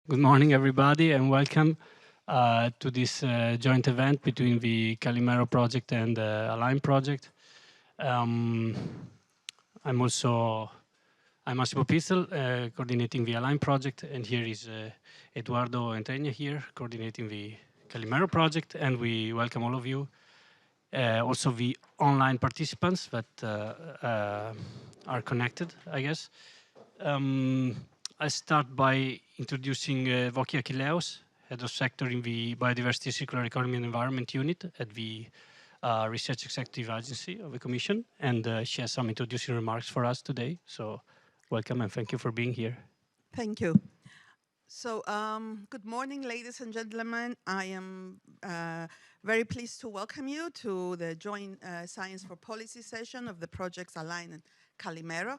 Good morning, everybody, and welcome to this joint event between the Calimero project and the ALIGNED project. Um, I'm also Massimo Pistel, coordinating the ALIGNED project, and here is Eduardo Enteña here, coordinating the Calimero project, and we welcome all of you, also the online participants that are connected, I guess. I start by introducing Voki Achilleos, Head of Sector in the Biodiversity, Circular Economy and Environment Unit at the Research Executive Agency of the Commission, and she has some introducing remarks for us today. So welcome and thank you for being here. Thank you. So, good morning, ladies and gentlemen. I am very pleased to welcome you to the joint Science for Policy session of the projects ALIGNED and CALIMERO.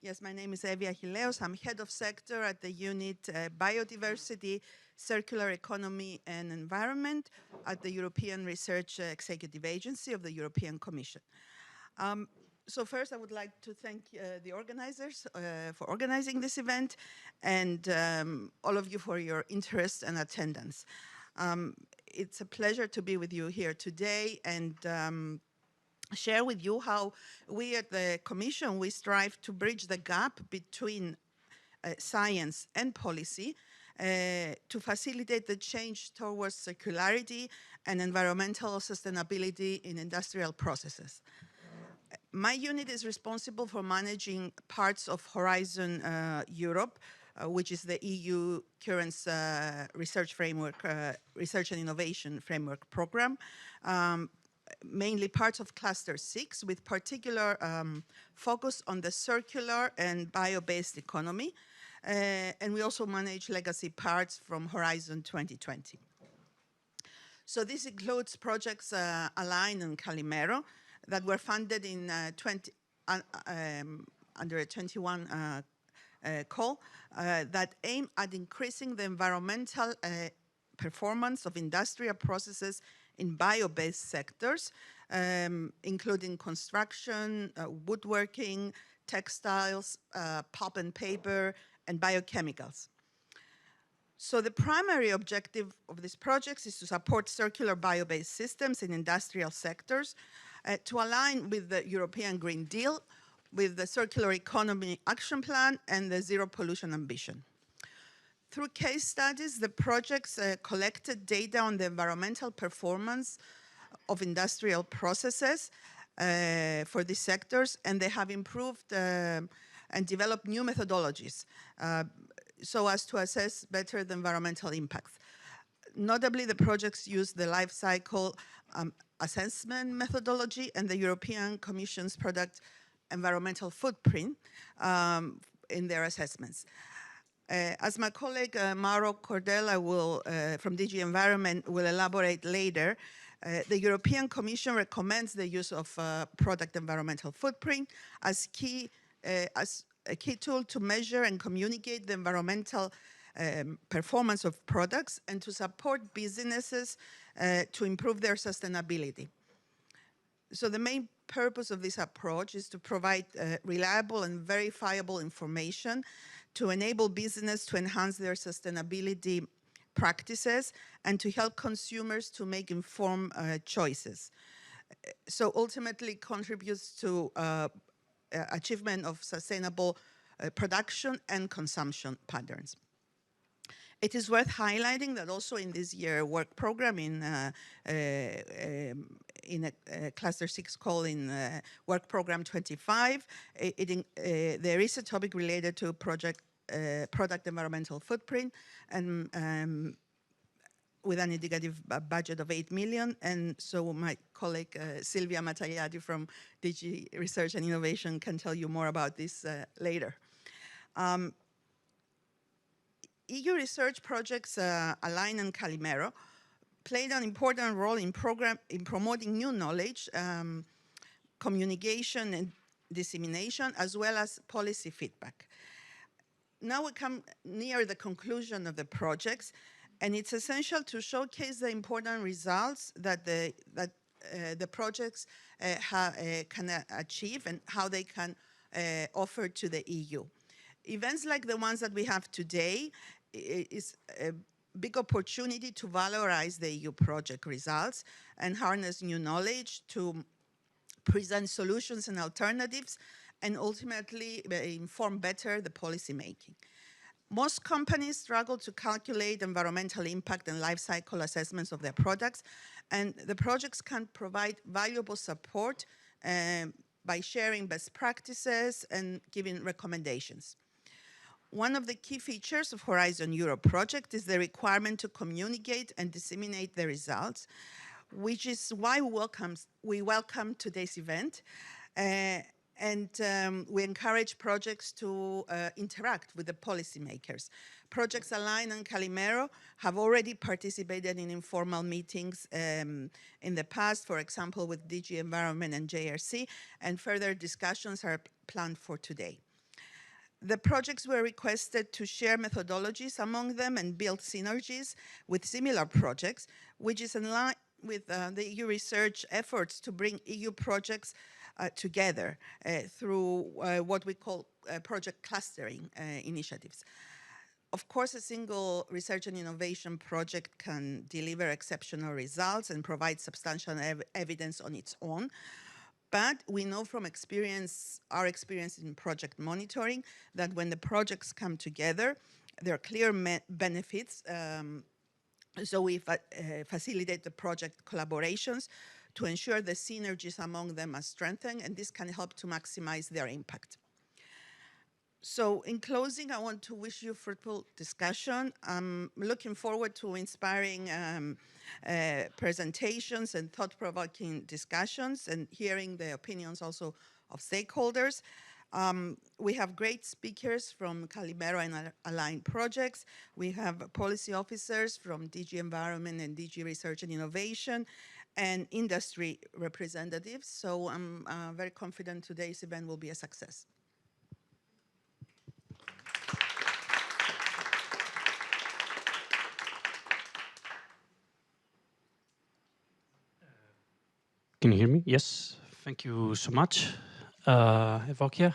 Yes, my name is Evia Achilleos. I'm head of sector at the unit Biodiversity, Circular Economy and Environment at the European Research Executive Agency of the European Commission. So first, I would like to thank the organizers for organizing this event and all of you for your interest and attendance. It's a pleasure to be with you here today and share with you how we at the Commission, we strive to bridge the gap between science and policy to facilitate the change towards circularity and environmental sustainability in industrial processes. My unit is responsible for managing parts of Horizon Europe, which is the EU current research framework, research and innovation framework program, mainly parts of Cluster 6 with particular focus on the circular and bio-based economy. And we also manage legacy parts from Horizon 2020. So this includes projects ALIGNED and CALIMERO, that were funded in under a 21 call that aim at increasing the environmental performance of industrial processes in bio-based sectors, including construction, woodworking, textiles, pulp and paper, and biochemicals. So the primary objective of these projects is to support circular bio-based systems in industrial sectors, to align with the European Green Deal, with the Circular Economy Action Plan and the Zero Pollution Ambition. Through case studies, the projects collected data on the environmental performance of industrial processes for these sectors, and they have improved and developed new methodologies so as to assess better the environmental impacts. Notably, the projects use the life cycle assessment methodology and the European Commission's product environmental footprint in their assessments. As my colleague Mauro Cordella will, from DG Environment will elaborate later, the European Commission recommends the use of product environmental footprint as a key tool to measure and communicate the environmental performance of products and to support businesses to improve their sustainability. So the main purpose of this approach is to provide reliable and verifiable information to enable business to enhance their sustainability practices and to help consumers to make informed choices. So ultimately contributes to achievement of sustainable production and consumption patterns. It is worth highlighting that also in this year work program in a Cluster 6 call in Work Program 25, there is a topic related to product environmental footprint and with an indicative budget of 8 million. And so my colleague Silvia Mattagliati from DG Research and Innovation can tell you more about this later. EU research projects ALIGNED and CALIMERO played an important role in promoting new knowledge, communication and dissemination, as well as policy feedback. Now we come near the conclusion of the projects, and it's essential to showcase the important results that the projects can achieve and how they can offer to the EU. Events like the ones that we have today is a big opportunity to valorize the EU project results and harness new knowledge to present solutions and alternatives, and ultimately inform better the policy making. Most companies struggle to calculate environmental impact and life cycle assessments of their products, and the projects can provide valuable support by sharing best practices and giving recommendations. One of the key features of Horizon Europe project is the requirement to communicate and disseminate the results, which is why we welcome today's event. We encourage projects to interact with the policymakers. Projects ALIGNED and CALIMERO have already participated in informal meetings in the past, for example, with DG Environment and JRC, and further discussions are planned for today. The projects were requested to share methodologies among them and build synergies with similar projects, which is in line with the EU research efforts to bring EU projects together through what we call project clustering initiatives. Of course, a single research and innovation project can deliver exceptional results and provide substantial evidence on its own. But we know from our experience in project monitoring that when the projects come together, there are clear benefits. So we facilitate the project collaborations to ensure the synergies among them are strengthened, and this can help to maximize their impact. So in closing, I want to wish you fruitful discussion. I'm looking forward to inspiring presentations and thought-provoking discussions and hearing the opinions also of stakeholders. We have great speakers from CALIMERO and ALIGNED projects. We have policy officers from DG Environment and DG Research and Innovation and industry representatives. So I'm very confident today's event will be a success. Can you hear me? Yes. Thank you so much, Evokia,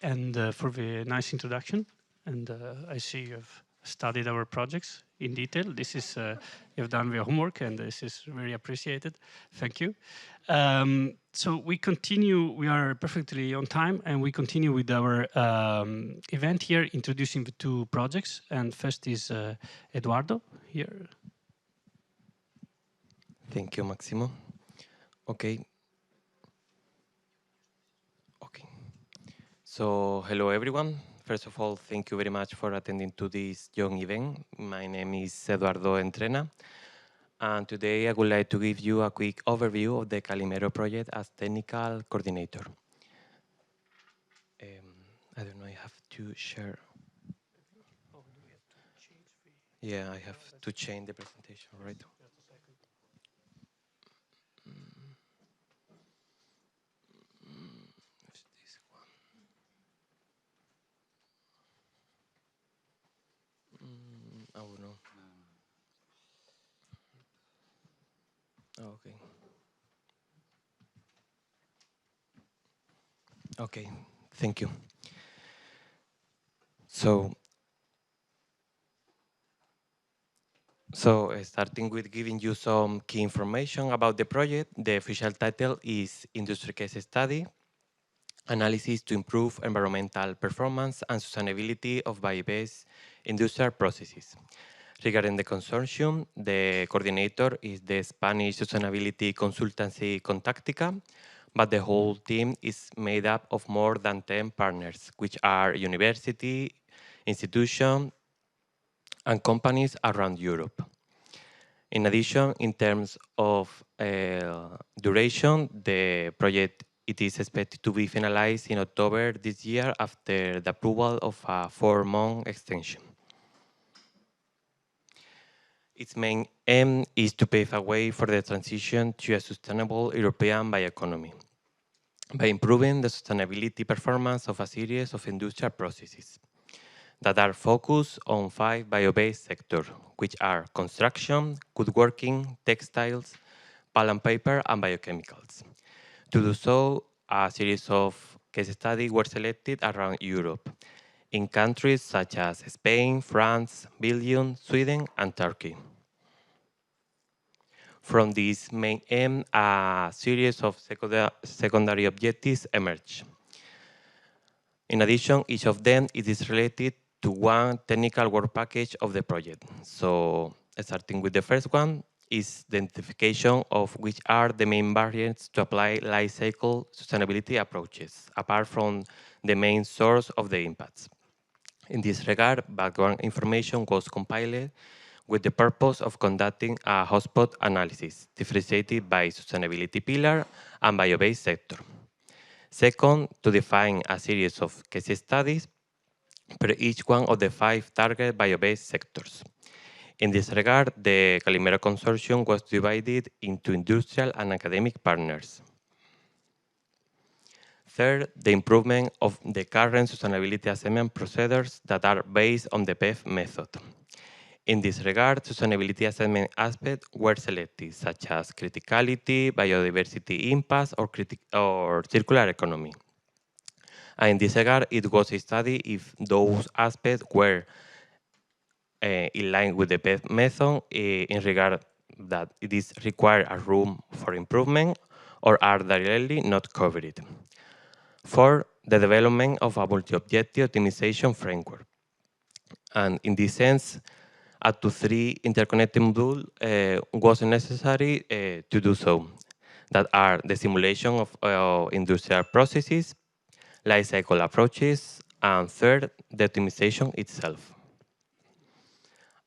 and for the nice introduction. And I see you've studied our projects in detail. This is, you've done your homework, and this is very appreciated. Thank you. So we continue, we are perfectly on time, and we continue with our event here, introducing the two projects. And first is Eduardo here. Thank you, Maximo. Okay. So, hello everyone. First of all, thank you very much for attending to this young event. My name is Eduardo Entrena, and today I would like to give you a quick overview of the CALIMERO project as technical coordinator. I don't know, I have to share. Yeah, I have to change the presentation, right? Oh no. Oh, okay. Okay, thank you. So starting with giving you some key information about the project, the official title is Industry Case Study, Analysis to Improve Environmental Performance and Sustainability of Bio-based Industrial Processes. Regarding the consortium, the coordinator is the Spanish sustainability consultancy Contactica, but the whole team is made up of more than 10 partners, which are university, institutions, and companies around Europe. In addition, in terms of duration, the project it is expected to be finalized in October this year after the approval of a 4-month extension. Its main aim is to pave a way for the transition to a sustainable European bioeconomy by improving the sustainability performance of a series of industrial processes that are focused on 5 bio-based sectors, which are construction, woodworking, textiles, pulp and paper, and biochemicals. To do so, a series of case studies were selected around Europe. in countries such as Spain, France, Belgium, Sweden, and Turkey. From this main aim, a series of secondary objectives emerge. In addition, each of them is related to one technical work package of the project. So, starting with the first one, is the identification of which are the main barriers to apply life cycle sustainability approaches, apart from the main source of the impacts. In this regard, background information was compiled with the purpose of conducting a hotspot analysis differentiated by sustainability pillar and bio-based sector. Second, to define a series of case studies per each one of the 5 target bio-based sectors. In this regard, the Calimero consortium was divided into industrial and academic partners. Third, the improvement of the current sustainability assessment procedures that are based on the PEF method. In this regard, sustainability assessment aspects were selected, such as criticality, biodiversity impacts, or circular economy. And in this regard, it was studied if those aspects were in line with the PEF method in regard that it is required a room for improvement or are directly not covered. For the development of a multi-objective optimization framework. And in this sense, up to 3 interconnected modules was necessary to do so, that are the simulation of industrial processes, life cycle approaches, and third, the optimization itself.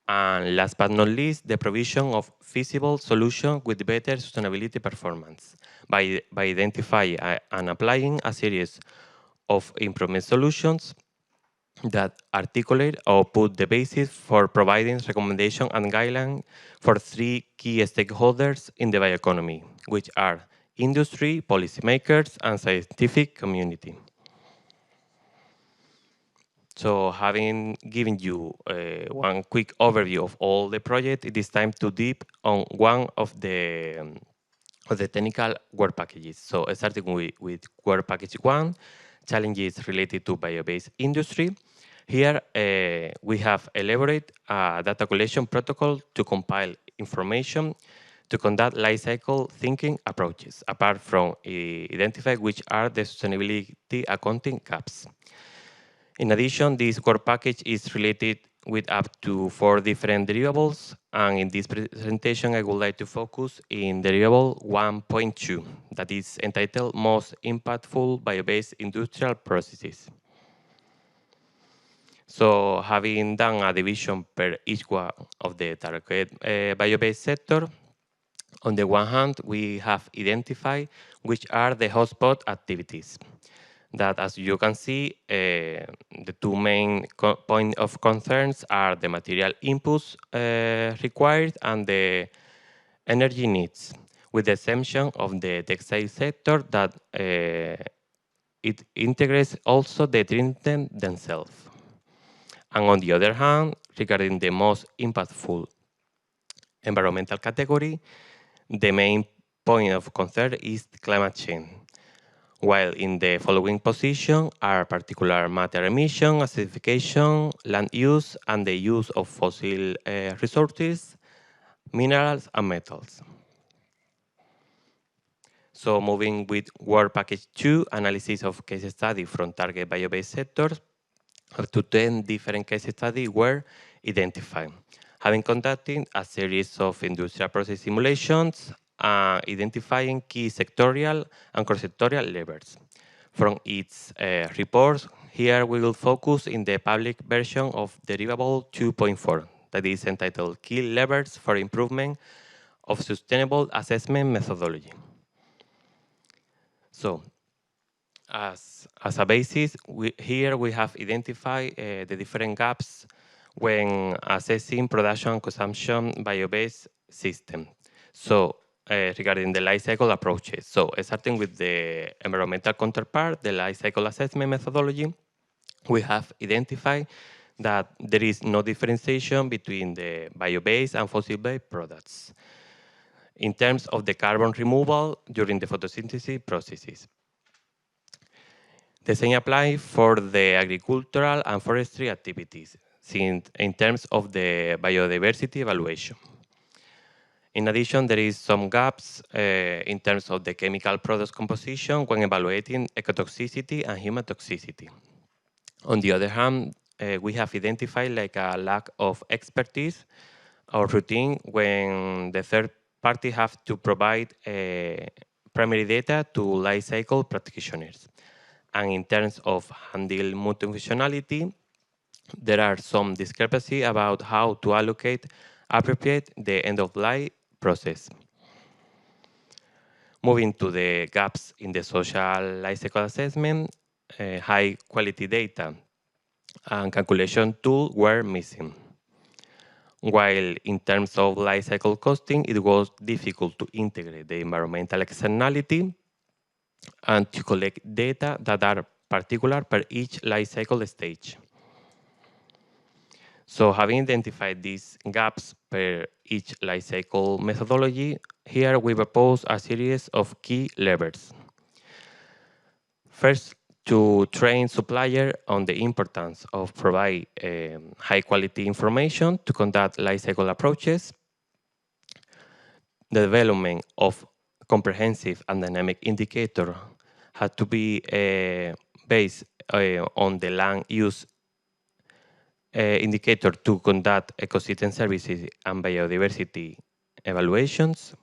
And last but not least, the provision of feasible solutions with better sustainability performance by identifying and applying a series of improvement solutions that articulate or put the basis for providing recommendation and guidelines for 3 key stakeholders in the bioeconomy, which are industry, policymakers, and scientific community. So having given you one quick overview of all the project, it is time to deep on one of the technical work packages. So starting with work package 1, challenges related to bio-based industry. Here we have elaborated a data collection protocol to compile information to conduct life cycle thinking approaches, apart from identify which are the sustainability accounting gaps. In addition, this work package is related with up to 4 different deliverables, and in this presentation I would like to focus in deliverable 1.2, that is entitled Most Impactful Bio-Based Industrial Processes. So having done a division per each one of the target bio-based sector, on the one hand, we have identified which are the hotspot activities. That, as you can see, the 2 main points of concerns are the material inputs required and the energy needs, with the exception of the textile sector that it integrates also the treatment themselves. And on the other hand, regarding the most impactful environmental category, the main point of concern is climate change. While in the following position are particular matter emission, acidification, land use, and the use of fossil resources, minerals, and metals. So moving with work package 2, analysis of case study from target bio-based sectors, up to 10 different case studies were identified, having conducted a series of industrial process simulations, identifying key sectorial and cross-sectorial levers. From its reports, here we will focus in the public version of Deliverable 2.4, that is entitled Key Levers for Improvement of Sustainable Assessment Methodology. So, as a basis, here we have identified the different gaps when assessing production and consumption bio-based system. So regarding the life cycle approaches. So starting with the environmental counterpart, the life cycle assessment methodology, we have identified that there is no differentiation between the bio-based and fossil-based products in terms of the carbon removal during the photosynthesis processes. The same applies for the agricultural and forestry activities, since in terms of the biodiversity evaluation. In addition, there is some gaps in terms of the chemical products composition when evaluating ecotoxicity and human toxicity. On the other hand, we have identified like a lack of expertise or routine when the third party have to provide primary data to life cycle practitioners. And in terms of handle multifunctionality, there are some discrepancy about how to allocate appropriate the end-of-life process. Moving to the gaps in the social life cycle assessment, high quality data and calculation tool were missing. While in terms of life cycle costing, it was difficult to integrate the environmental externality and to collect data that are particular per each life cycle stage. So having identified these gaps per each life cycle methodology, here we propose a series of key levers. First, to train supplier on the importance of provide high quality information to conduct life cycle approaches, the development of comprehensive and dynamic indicator had to be based on the land use indicator to conduct ecosystem services and biodiversity evaluations.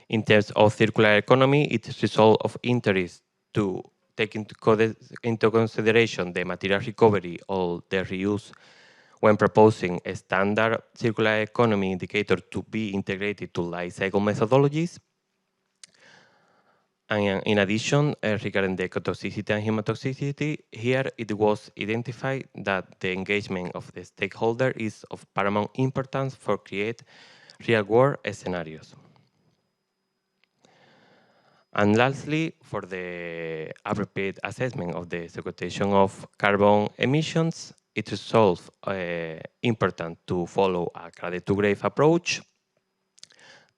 In terms of circular economy, it's result of interest to take into consideration the material recovery or the reuse when proposing a standard circular economy indicator to be integrated to life cycle methodologies. And in addition, regarding the ecotoxicity and human toxicity, here it was identified that the engagement of the stakeholder is of paramount importance for create real-world scenarios. And lastly, for the appropriate assessment of the sequestration of carbon emissions, it is also important to follow a cradle-to-grave approach.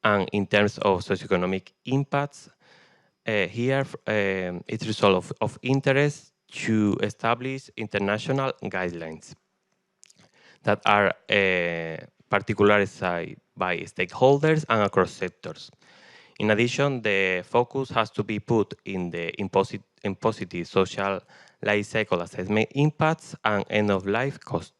And in terms of socioeconomic impacts, here it is of interest to establish international guidelines that are particularized by stakeholders and across sectors. In addition, the focus has to be put in the positive social life cycle assessment impacts and end-of-life cost.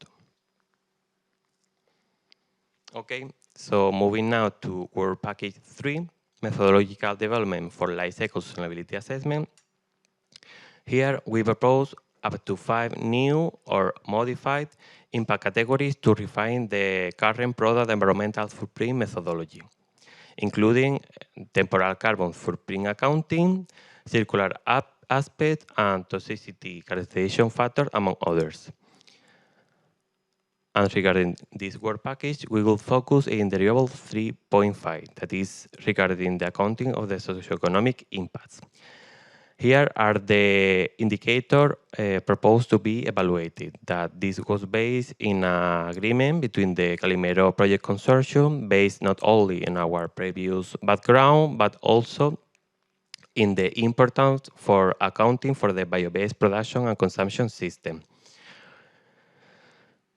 Okay, so moving now to Work Package 3, methodological development for life cycle sustainability assessment. Here we propose up to 5 new or modified impact categories to refine the current product environmental footprint methodology, including temporal carbon footprint accounting, circular aspect, and toxicity characterization factor, among others. And regarding this work package, we will focus in the variable 3.5, that is regarding the accounting of the socioeconomic impacts. Here are the indicators proposed to be evaluated. That this was based in an agreement between the Calimero project consortium, based not only in our previous background, but also in the importance for accounting for the bio-based production and consumption system.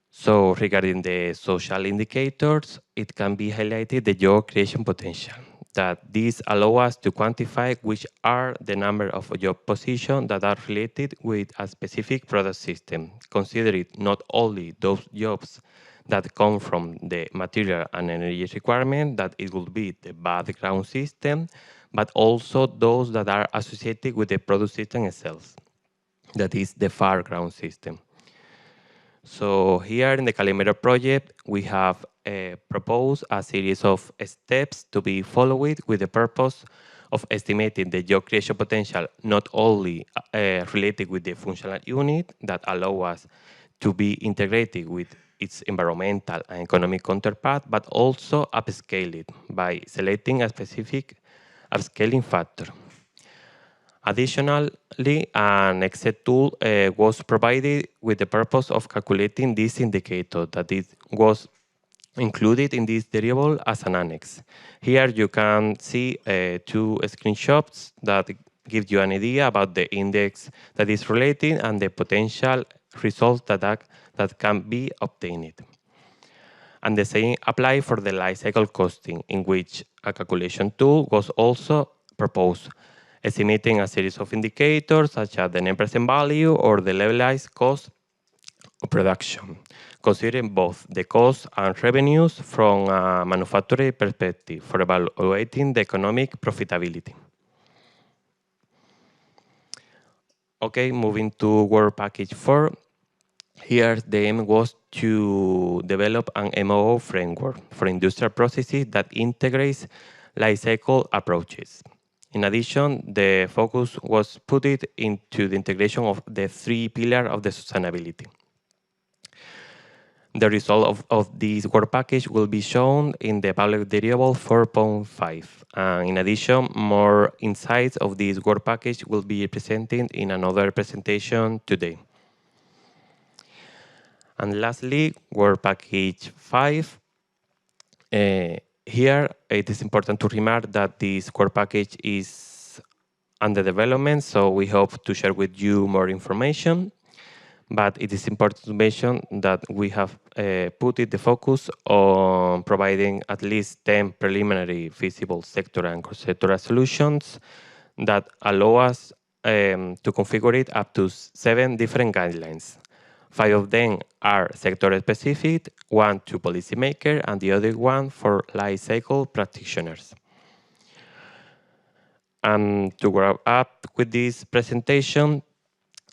So regarding the social indicators, it can be highlighted the job creation potential, that these allow us to quantify which are the number of job positions that are related with a specific product system, considering not only those jobs that come from the material and energy requirement, that it will be the bad ground system, but also those that are associated with the product system itself, that is the far ground system. So here in the Calimero project, we have proposed a series of steps to be followed with the purpose of estimating the job creation potential, not only related with the functional unit that allow us to be integrated with its environmental and economic counterpart, but also upscale it by selecting a specific upscaling factor. Additionally, an Excel tool was provided with the purpose of calculating this indicator, that it was included in this variable as an annex. Here you can see 2 screenshots that give you an idea about the index that is related and the potential results that can be obtained. And the same apply for the life cycle costing, in which a calculation tool was also proposed, estimating a series of indicators such as the net present value or the levelized cost of production, considering both the costs and revenues from a manufacturing perspective for evaluating the economic profitability. Okay, moving to Work Package 4. Here, the aim was to develop an MOO framework for industrial processes that integrates life cycle approaches. In addition, the focus was put into the integration of the 3 pillars of the sustainability. The result of this work package will be shown in the public variable 4.5. In addition, more insights of this work package will be presented in another presentation today. And lastly, work package 5. Here, it is important to remark that this work package is under development, so we hope to share with you more information. But it is important to mention that we have put the focus on providing at least 10 preliminary feasible sector and cross-sectoral solutions that allow us to configure it up to 7 different guidelines. 5 of them are sector-specific, 1 to policymakers, and the other 1 for life cycle practitioners. And to wrap up with this presentation,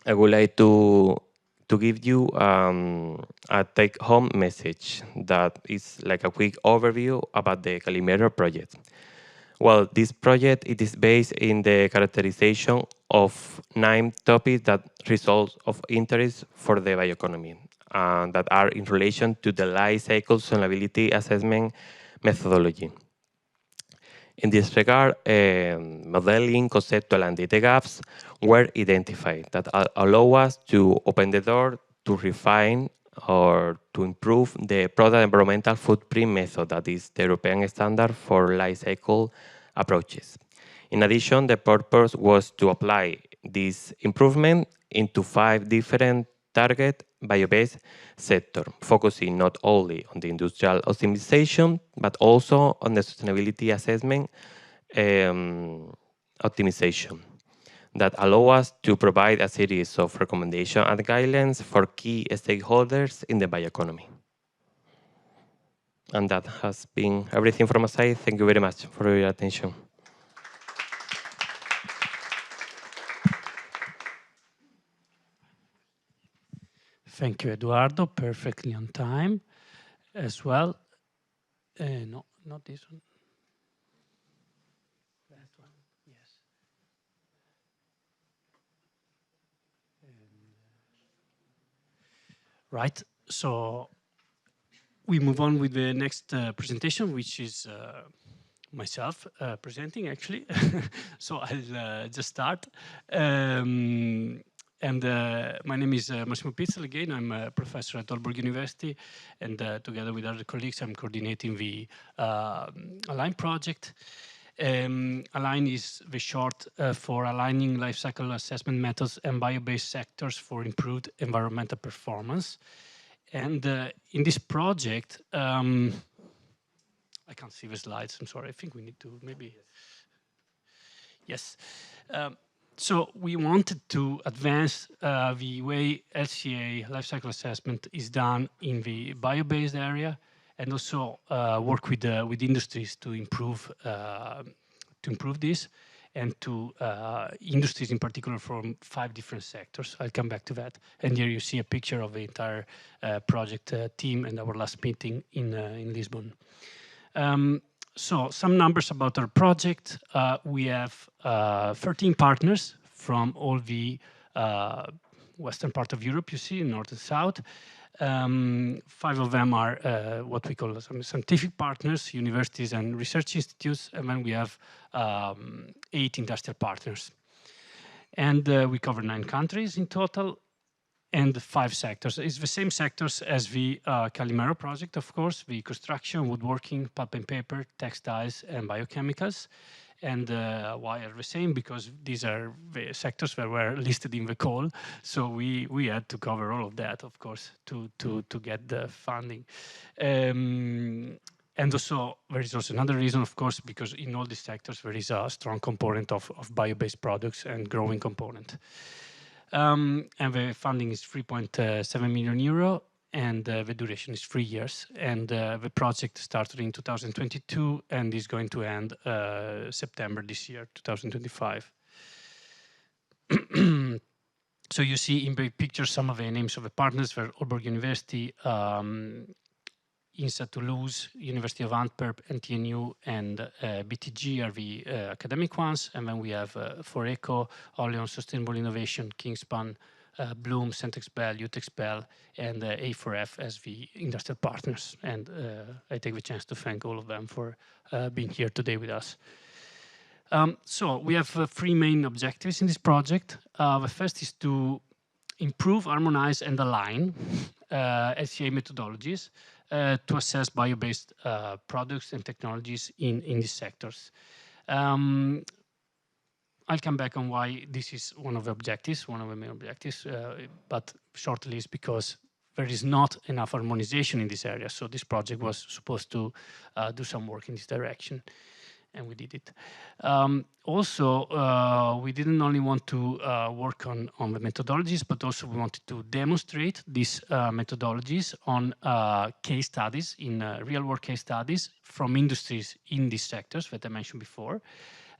I would like to give you a take-home message that is like a quick overview about the Calimero project. Well, this project it is based in the characterization of 9 topics that results of interest for the bioeconomy that are in relation to the life cycle sustainability assessment methodology. In this regard, modeling, conceptual, and data gaps were identified that allow us to open the door to refine or to improve the product environmental footprint method, that is the European standard for life cycle approaches. In addition, the purpose was to apply this improvement into 5 different target bio-based sector, focusing not only on the industrial optimization, but also on the sustainability assessment optimization that allow us to provide a series of recommendations and guidelines for key stakeholders in the bioeconomy. And that has been everything from my side. Thank you very much for your attention. Thank you, Eduardo. Perfectly on time as well. No, not this one. That one, yes. Right, so we move on with the next presentation, which is myself presenting, actually. So I'll just start. My name is Massimo Pizzel again. I'm a professor at Aalborg University, and together with other colleagues, I'm coordinating the ALIGNED project. ALIGN is the short for Aligning Life Cycle Assessment Methods and Bio-Based Sectors for Improved Environmental Performance. And in this project, I can't see the slides, I'm sorry. I think we need to maybe... Yes. So we wanted to advance the way LCA, life cycle assessment, is done in the bio-based area, and also work with industries to improve this, and to industries in particular from 5 different sectors. I'll come back to that. And here you see a picture of the entire project team and our last meeting in Lisbon. So some numbers about our project. We have 13 partners from all the western part of Europe, you see, north and south. 5 of them are what we call some scientific partners, universities and research institutes, and then we have 8 industrial partners. And we cover 9 countries in total, and 5 sectors. It's the same sectors as the Calimero project, of course, the construction, woodworking, pulp and paper, textiles, and biochemicals. And why are the same? Because these are the sectors that were listed in the call. So we had to cover all of that, of course, to get the funding. And also, there is also another reason, of course, because in all these sectors, there is a strong component of bio-based products and growing component. And the funding is 3.7 million euro, and the duration is 3 years. And the project started in 2022 and is going to end September this year, 2025. So you see in the picture some of the names of the partners for Aalborg University, INSA Toulouse, University of Antwerp, NTNU, and BTG are the academic ones. And then we have Foreco, Oleon Sustainable Innovation, Kingspan, Bloom, Centexbel, Utexbel, and A4F as the industrial partners. And I take the chance to thank all of them for being here today with us. So we have 3 main objectives in this project. The first is to improve, harmonize, and align LCA methodologies to assess bio-based products and technologies in these sectors. I'll come back on why this is one of the objectives, one of the main objectives, but shortly is because there is not enough harmonization in this area. So this project was supposed to do some work in this direction, and we did it. Also, we didn't only want to work on the methodologies, but also we wanted to demonstrate these methodologies on case studies, in real-world case studies from industries in these sectors that I mentioned before,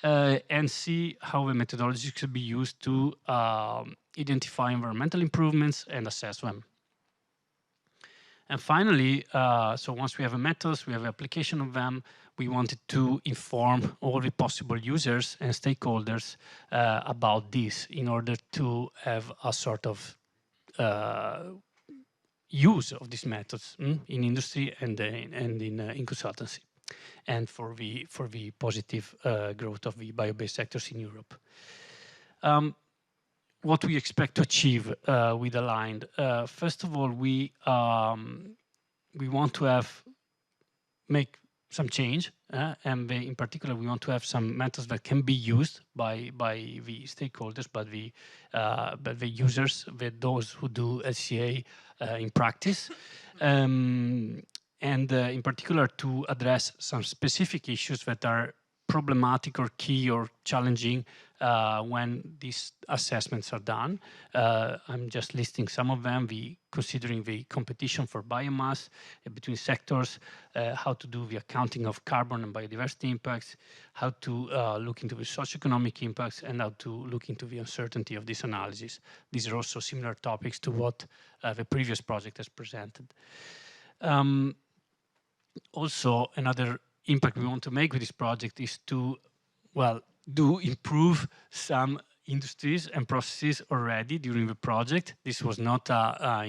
and see how the methodologies could be used to identify environmental improvements and assess them. And finally, so once we have the methods, we have the application of them, we wanted to inform all the possible users and stakeholders about this in order to have a sort of use of these methods in industry and in consultancy, and for the positive growth of the bio-based sectors in Europe. What we expect to achieve with Aligned. First of all, we want to make some change, and in particular, we want to have some methods that can be used by the stakeholders, by the users, those who do LCA in practice, and in particular to address some specific issues that are problematic or key or challenging when these assessments are done. I'm just listing some of them, considering the competition for biomass between sectors, how to do the accounting of carbon and biodiversity impacts, how to look into the socioeconomic impacts, and how to look into the uncertainty of this analysis. These are also similar topics to what the previous project has presented. Also, another impact we want to make with this project is to, well, improve some industries and processes already during the project. This was not a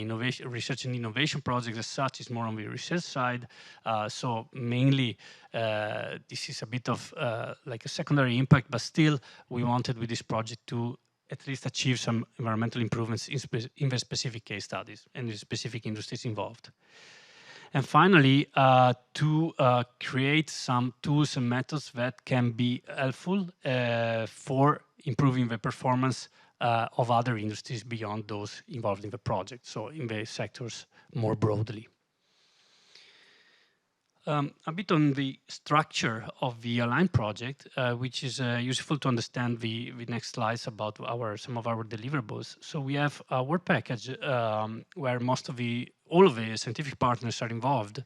research and innovation project as such, it's more on the research side. So mainly this is a bit of like a secondary impact, but still we wanted with this project to at least achieve some environmental improvements in the specific case studies and the specific industries involved. And finally, to create some tools and methods that can be helpful for improving the performance of other industries beyond those involved in the project, so in the sectors more broadly. A bit on the structure of the Align project, which is useful to understand the next slides about some of our deliverables. So we have a work package where all of the scientific partners are involved.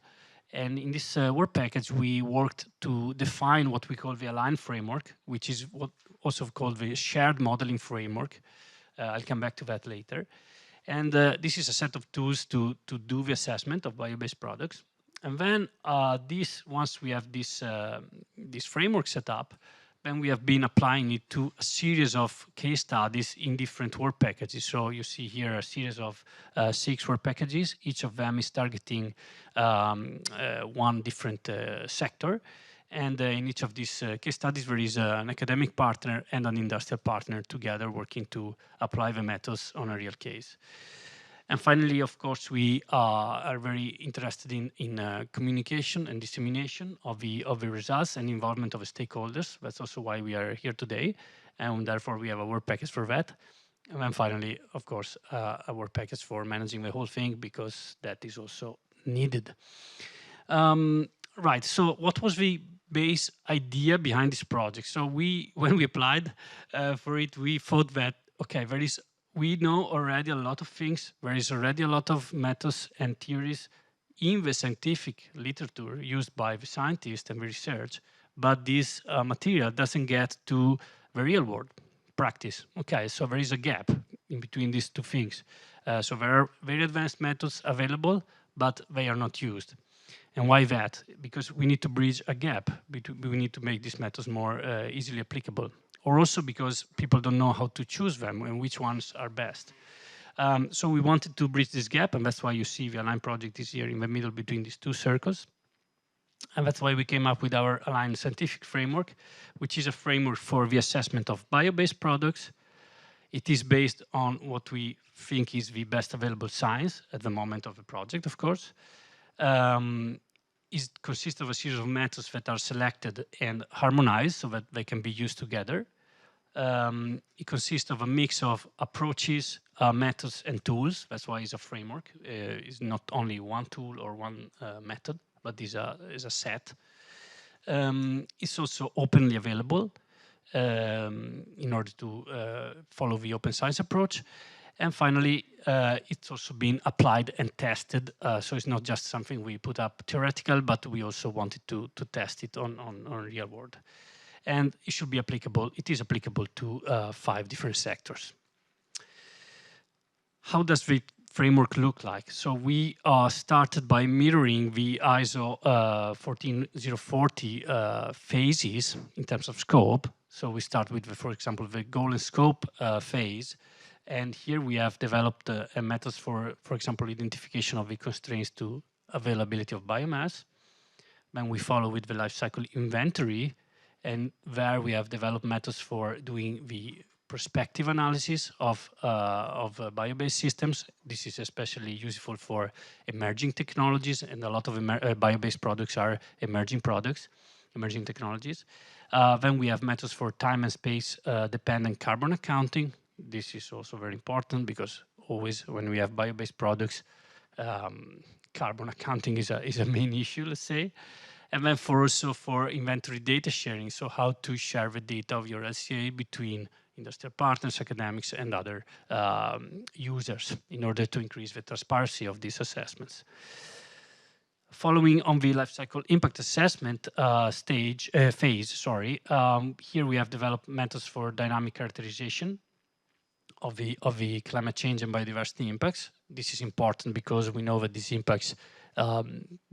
And in this work package, we worked to define what we call the Align framework, which is what also called the shared modeling framework. I'll come back to that later. And this is a set of tools to do the assessment of bio-based products. And then once we have this framework set up, then we have been applying it to a series of case studies in different work packages. So you see here a series of 6 work packages. Each of them is targeting one different sector. And in each of these case studies, there is an academic partner and an industrial partner together working to apply the methods on a real case. And finally, of course, we are very interested in communication and dissemination of the results and involvement of the stakeholders. That's also why we are here today, and therefore we have a work package for that. And then finally, of course, a work package for managing the whole thing, because that is also needed. Right. So, what was the base idea behind this project? So, when we applied for it, we thought that okay, we know already a lot of things. There is already a lot of methods and theories in the scientific literature used by the scientists and the research, but this material doesn't get to the real world practice. Okay, so there is a gap in between these two things. So there are very advanced methods available, but they are not used. And why that? Because we need to bridge a gap. We need to make these methods more easily applicable. Or also because people don't know how to choose them and which ones are best. So we wanted to bridge this gap, and that's why you see the Align project is here in the middle between these two circles. And that's why we came up with our Align scientific framework, which is a framework for the assessment of bio-based products. It is based on what we think is the best available science at the moment of the project, of course. It consists of a series of methods that are selected and harmonized so that they can be used together. It consists of a mix of approaches, methods, and tools. That's why it's a framework. It's not only one tool or one method, but is a set. It's also openly available in order to follow the open science approach. And finally, it's also been applied and tested. So it's not just something we put up theoretical, but we also wanted to test it on real world. And it should be applicable. It is applicable to 5 different sectors. How does the framework look like? So we started by mirroring the ISO 14040 phases in terms of scope. So we start with, for example, the goal and scope phase. And here we have developed methods for example, identification of the constraints to availability of biomass. Then we follow with the life cycle inventory, and there we have developed methods for doing the prospective analysis of bio-based systems. This is especially useful for emerging technologies, and a lot of bio-based products are emerging technologies. Then we have methods for time and space dependent carbon accounting. This is also very important because always when we have bio-based products, carbon accounting is a main issue, let's say. And then also for inventory data sharing, so how to share the data of your LCA between industrial partners, academics, and other users in order to increase the transparency of these assessments. Following on the life cycle impact assessment phase, here we have developed methods for dynamic characterization of the climate change and biodiversity impacts. This is important because we know that these impacts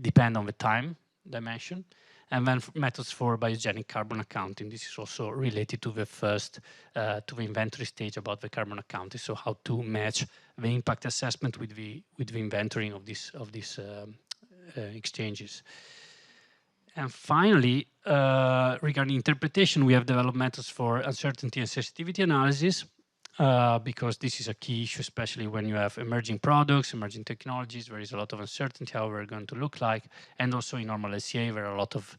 depend on the time dimension. And then methods for biogenic carbon accounting. This is also related to the first, to the inventory stage about the carbon accounting. So how to match the impact assessment with the inventorying of these exchanges. And finally, regarding interpretation, we have developed methods for uncertainty and sensitivity analysis. Because this is a key issue, especially when you have emerging products, emerging technologies. There is a lot of uncertainty how we're going to look like, and also in normal LCA there are a lot of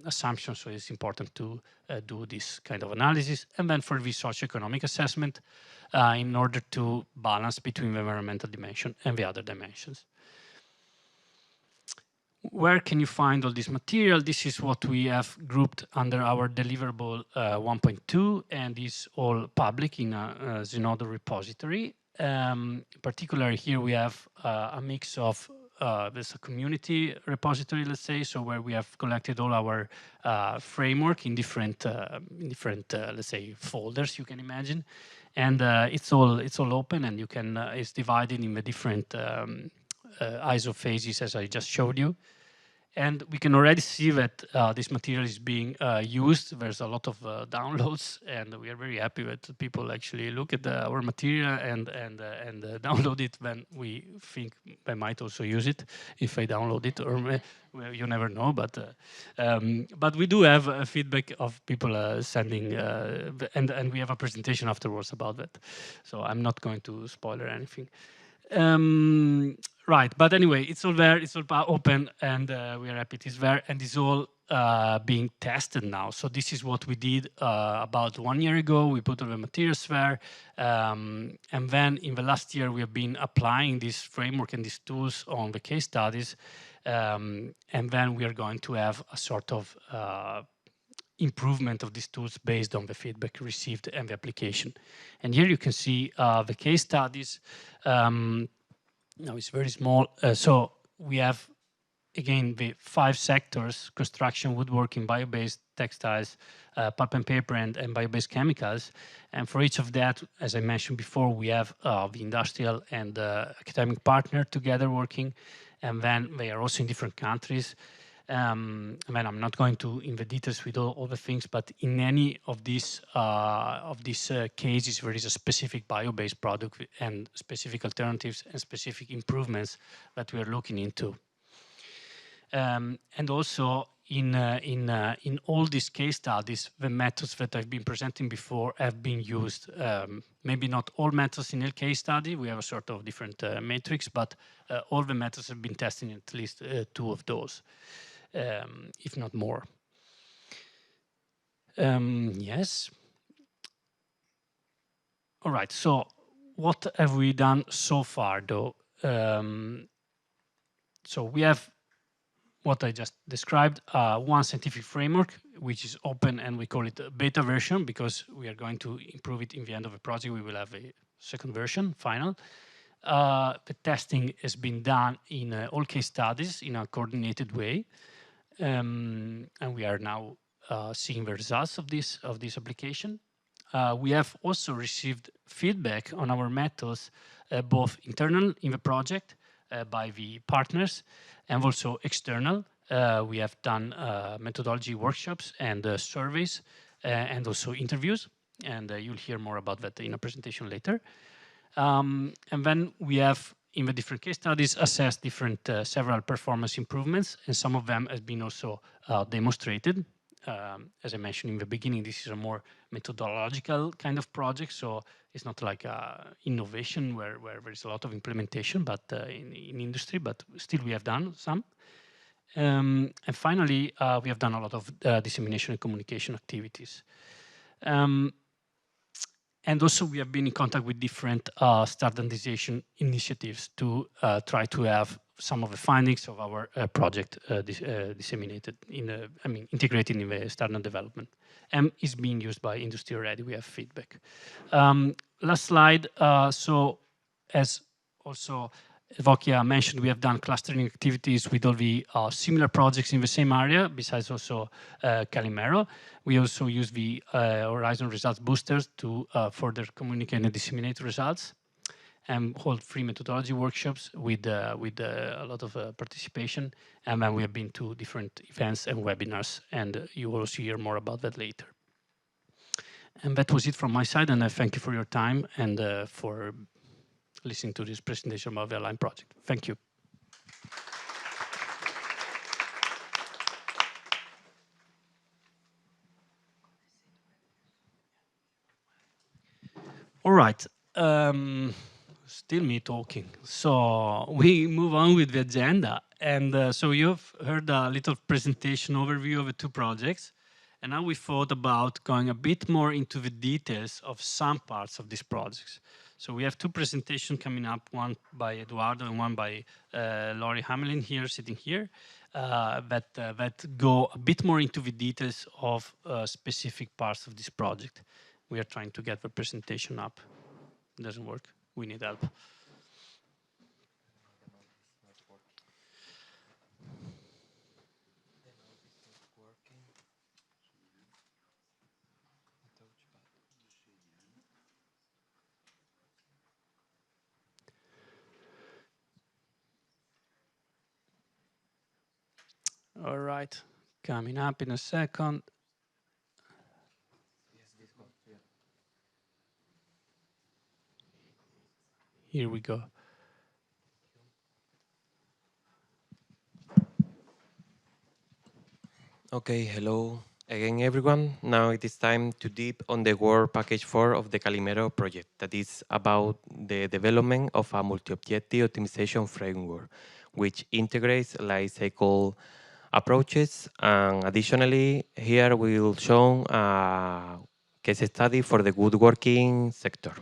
assumptions, so it's important to do this kind of analysis. And then for the socioeconomic assessment, in order to balance between the environmental dimension and the other dimensions. Where can you find all this material? This is what we have grouped under our deliverable 1.2, and is all public in a Zenodo repository. Particularly here we have a mix of, there's a community repository, let's say, so where we have collected all our framework in different let's say, folders, you can imagine. And it's all open, and you can, it's divided in the different ISO phases, as I just showed you. And we can already see that this material is being used. There's a lot of downloads, and we are very happy that people actually look at our material and download it when we think they might also use it if they download it, or well, you never know. But we do have feedback of people sending, and we have a presentation afterwards about that. So I'm not going to spoil anything. Right, but anyway, it's all there, it's all open, and we are happy it is there, and it's all being tested now. So this is what we did about 1 year ago. We put all the materials there, and then in the last year we have been applying this framework and these tools on the case studies, and then we are going to have a sort of improvement of these tools based on the feedback received and the application. And here you can see the case studies. Now it's very small. So we have, again, the 5 sectors: construction, woodworking, bio-based textiles, pulp and paper, and bio-based chemicals. And for each of that, as I mentioned before, we have the industrial and academic partner together working. And then they are also in different countries. I mean, I'm not going to in the details with all the things, but in any of these cases, there is a specific bio-based product and specific alternatives and specific improvements that we are looking into. And also in all these case studies, the methods that I've been presenting before have been used. Maybe not all methods in a case study. We have a sort of different matrix, but all the methods have been tested in at least 2 of those. If not more. Yes. All right, so what have we done so far, though? So we have what I just described, one scientific framework, which is open, and we call it a beta version because we are going to improve it in the end of the project. We will have a second version, final. The testing has been done in all case studies in a coordinated way. And we are now seeing the results of this application. We have also received feedback on our methods, both internal in the project by the partners and also external. We have done methodology workshops and surveys and also interviews, and you'll hear more about that in a presentation later. And then we have, in the different case studies, assessed different several performance improvements, and some of them have been also demonstrated. As I mentioned in the beginning, this is a more methodological kind of project, so it's not like innovation where there is a lot of implementation, but in industry, but still we have done some. And finally, we have done a lot of dissemination and communication activities. And also we have been in contact with different standardization initiatives to try to have some of the findings of our project disseminated integrated in the standard development, and is being used by industry already. We have feedback. Last slide. So as also Vokia mentioned, we have done clustering activities with all the similar projects in the same area, besides also Calimero. We also use the Horizon Results Boosters to further communicate and disseminate results, and hold free methodology workshops with a lot of participation. And then we have been to different events and webinars, and you will also hear more about that later. And that was it from my side, and I thank you for your time and for listening to this presentation about the ALIGNED project. Thank you. All right. Still me talking. So we move on with the agenda. And so you've heard a little presentation overview of the 2 projects. And now we thought about going a bit more into the details of some parts of these projects. So we have 2 presentations coming up, one by Eduardo and one by Laurie Hamelin here, sitting here, that go a bit more into the details of specific parts of this project. We are trying to get the presentation up. It doesn't work. We need help. All right, coming up in a second. Here we go. Okay, hello. Again, everyone, now it is time to deep on the work package 4 of the Calimero project, that is about the development of a multi-objective optimization framework, which integrates life cycle approaches. And additionally, here we will show a case study for the woodworking sector.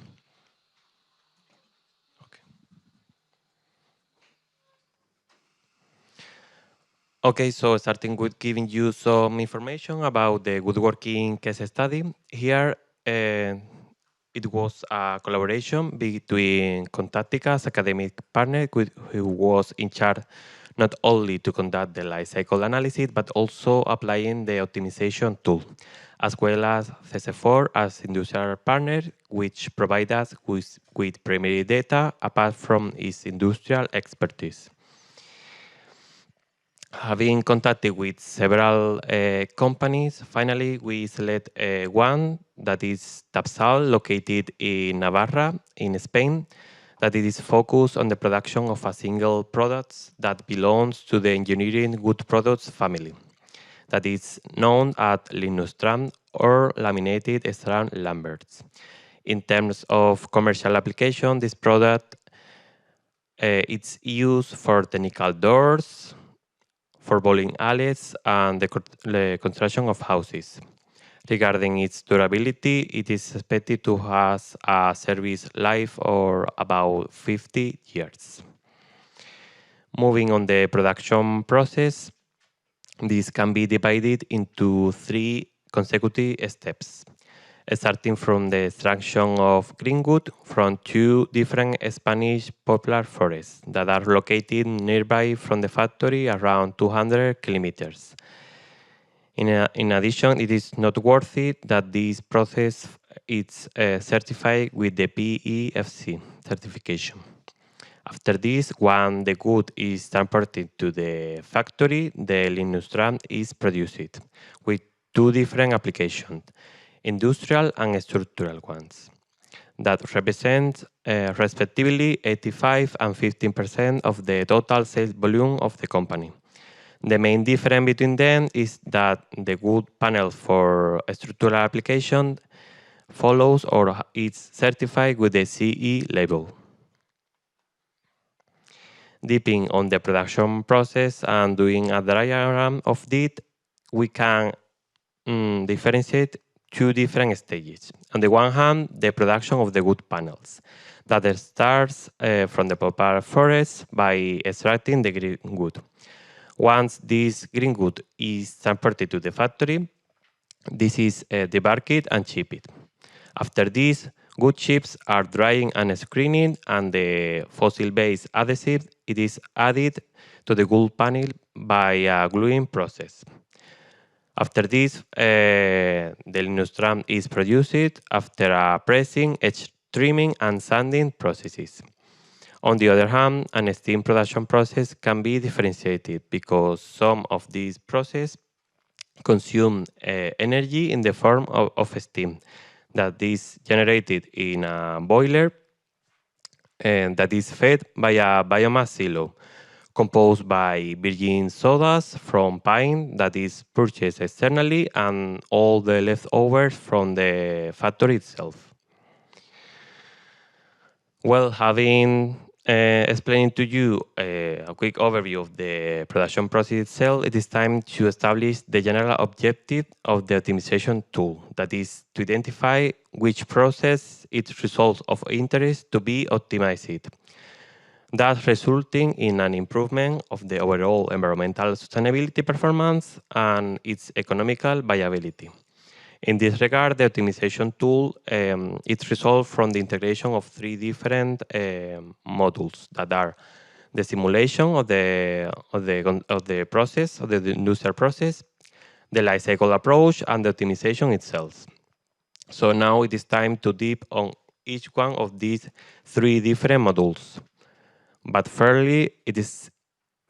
Okay, so starting with giving you some information about the woodworking case study. Here, it was a collaboration between Contactica's academic partner, who was in charge not only to conduct the life cycle analysis, but also applying the optimization tool, as well as CC4 as industrial partner, which provide us with primary data apart from its industrial expertise. Having contacted with several companies, finally we select one that is Tapsal, located in Navarra, in Spain, that it is focused on the production of a single product that belongs to the engineering wood products family, that is known as Linus or laminated strand lamberts. In terms of commercial application, this product it's used for technical doors, for bowling alleys and the construction of houses. Regarding its durability, it is expected to have a service life of about 50 years. Moving on the production process, this can be divided into 3 consecutive steps, starting from the extraction of green wood from 2 different Spanish poplar forests that are located nearby from the factory around 200 kilometers. In addition, it is noteworthy that this process is certified with the PEFC certification. After this, when the good is transported to the factory, the Linus is produced with 2 different applications, industrial and structural ones, that represent respectively 85 and 15% of the total sales volume of the company. The main difference between them is that the wood panel for a structural application follows or is certified with the CE label. Dipping on the production process and doing a diagram of it, we can differentiate 2 different stages. On the one hand, the production of the wood panels, that starts from the poplar forest by extracting the green wood. Once this green wood is transported to the factory, this is debarked and chipped. After this, wood chips are drying and screening, and the fossil-based adhesive it is added to the wood panel by a gluing process. After this, the Linus is produced after a pressing, edge trimming, and sanding processes. On the other hand, an steam production process can be differentiated because some of these processes consume energy in the form of steam that is generated in a boiler and that is fed by a biomass silo composed by virgin sodas from pine that is purchased externally and all the leftovers from the factory itself. Well, having explained to you a quick overview of the production process itself, it is time to establish the general objective of the optimization tool, that is to identify which process it results of interest to be optimized, thus resulting in an improvement of the overall environmental sustainability performance and its economical viability. In this regard, the optimization tool it's resolved from the integration of 3 different modules that are the simulation of the process, of the industrial process, the life cycle approach, and the optimization itself. So now it is time to deep on each one of these 3 different modules. But fairly, it is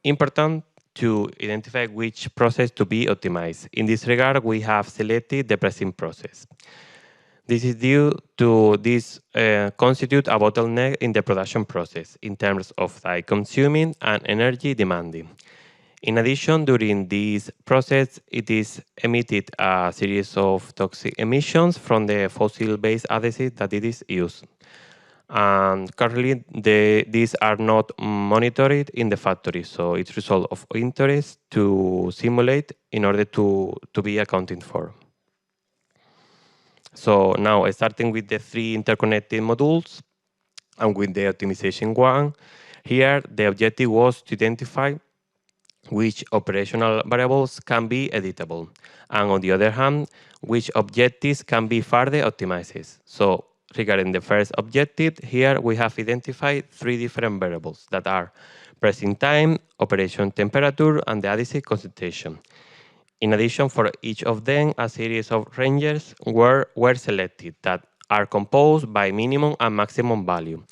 important to identify which process to be optimized. In this regard, we have selected the pressing process. This is due to this constitute a bottleneck in the production process in terms of time consuming and energy demanding. In addition, during this process, it is emitted a series of toxic emissions from the fossil-based adhesive that it is used. And currently, these are not monitored in the factory, so it's result of interest to simulate in order to be accounted for. So now, starting with the 3 interconnected modules and with the optimization one, here the objective was to identify which operational variables can be editable, and on the other hand, which objectives can be further optimized. So regarding the first objective, here we have identified 3 different variables that are pressing time, operation temperature, and the adhesive concentration. In addition, for each of them, a series of ranges were selected that are composed by minimum and maximum value.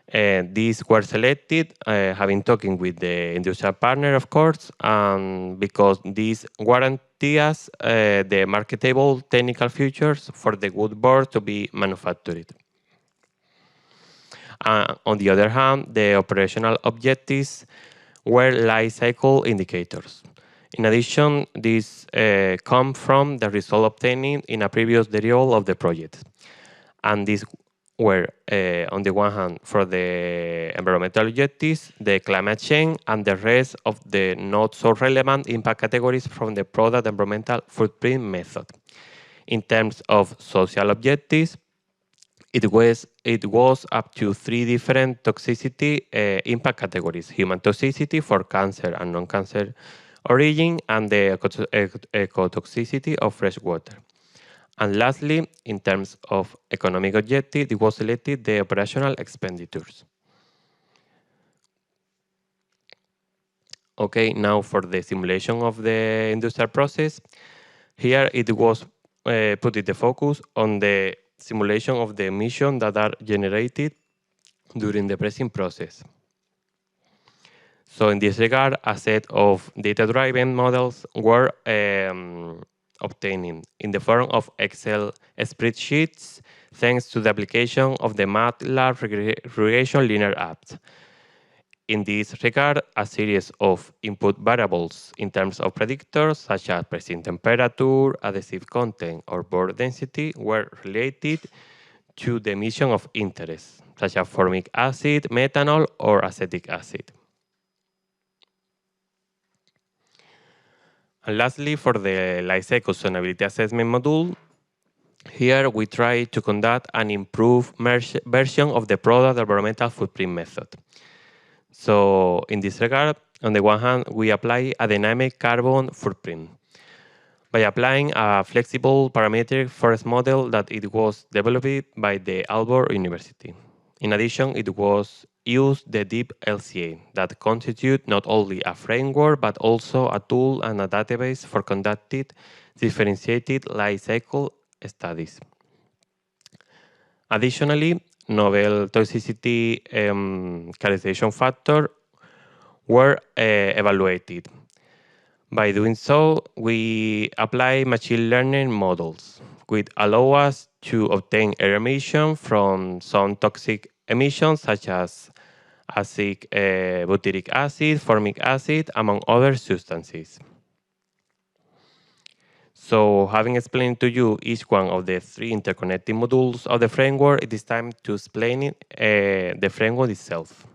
These were selected, having talking with the industrial partner, of course, because these guarantee us the marketable technical features for the wood board to be manufactured. On the other hand, the operational objectives were life cycle indicators. In addition, these come from the result obtained in a previous derivative of the project. And these were, on the one hand, for the environmental objectives, the climate change, and the rest of the not so relevant impact categories from the product environmental footprint method. In terms of social objectives, it was up to 3 different toxicity impact categories: human toxicity for cancer and non-cancer origin, and the ecotoxicity of fresh water. And lastly, in terms of economic objective, it was selected the operational expenditures. Okay, now for the simulation of the industrial process, here it was put the focus on the simulation of the emissions that are generated during the pressing process. So in this regard, a set of data-driven models were obtained in the form of Excel spreadsheets, thanks to the application of the MATLAB regression linear apps. In this regard, a series of input variables in terms of predictors, such as pressing temperature, adhesive content, or board density, were related to the emission of interest, such as formic acid, methanol, or acetic acid. And lastly, for the life cycle sustainability assessment module, here we try to conduct an improved version of the product environmental footprint method. So in this regard, on the one hand, we apply a dynamic carbon footprint by applying a flexible parametric forest model that it was developed by the Aalborg University. In addition, it was used the deep LCA that constitute not only a framework but also a tool and a database for conducted differentiated life cycle studies. Additionally, novel toxicity characterization factors were evaluated. By doing so, we apply machine learning models, which allow us to obtain air emission from some toxic emissions such as acid, butyric acid, formic acid, among other substances. So, having explained to you each one of the 3 interconnected modules of the framework, it is time to explain the framework itself.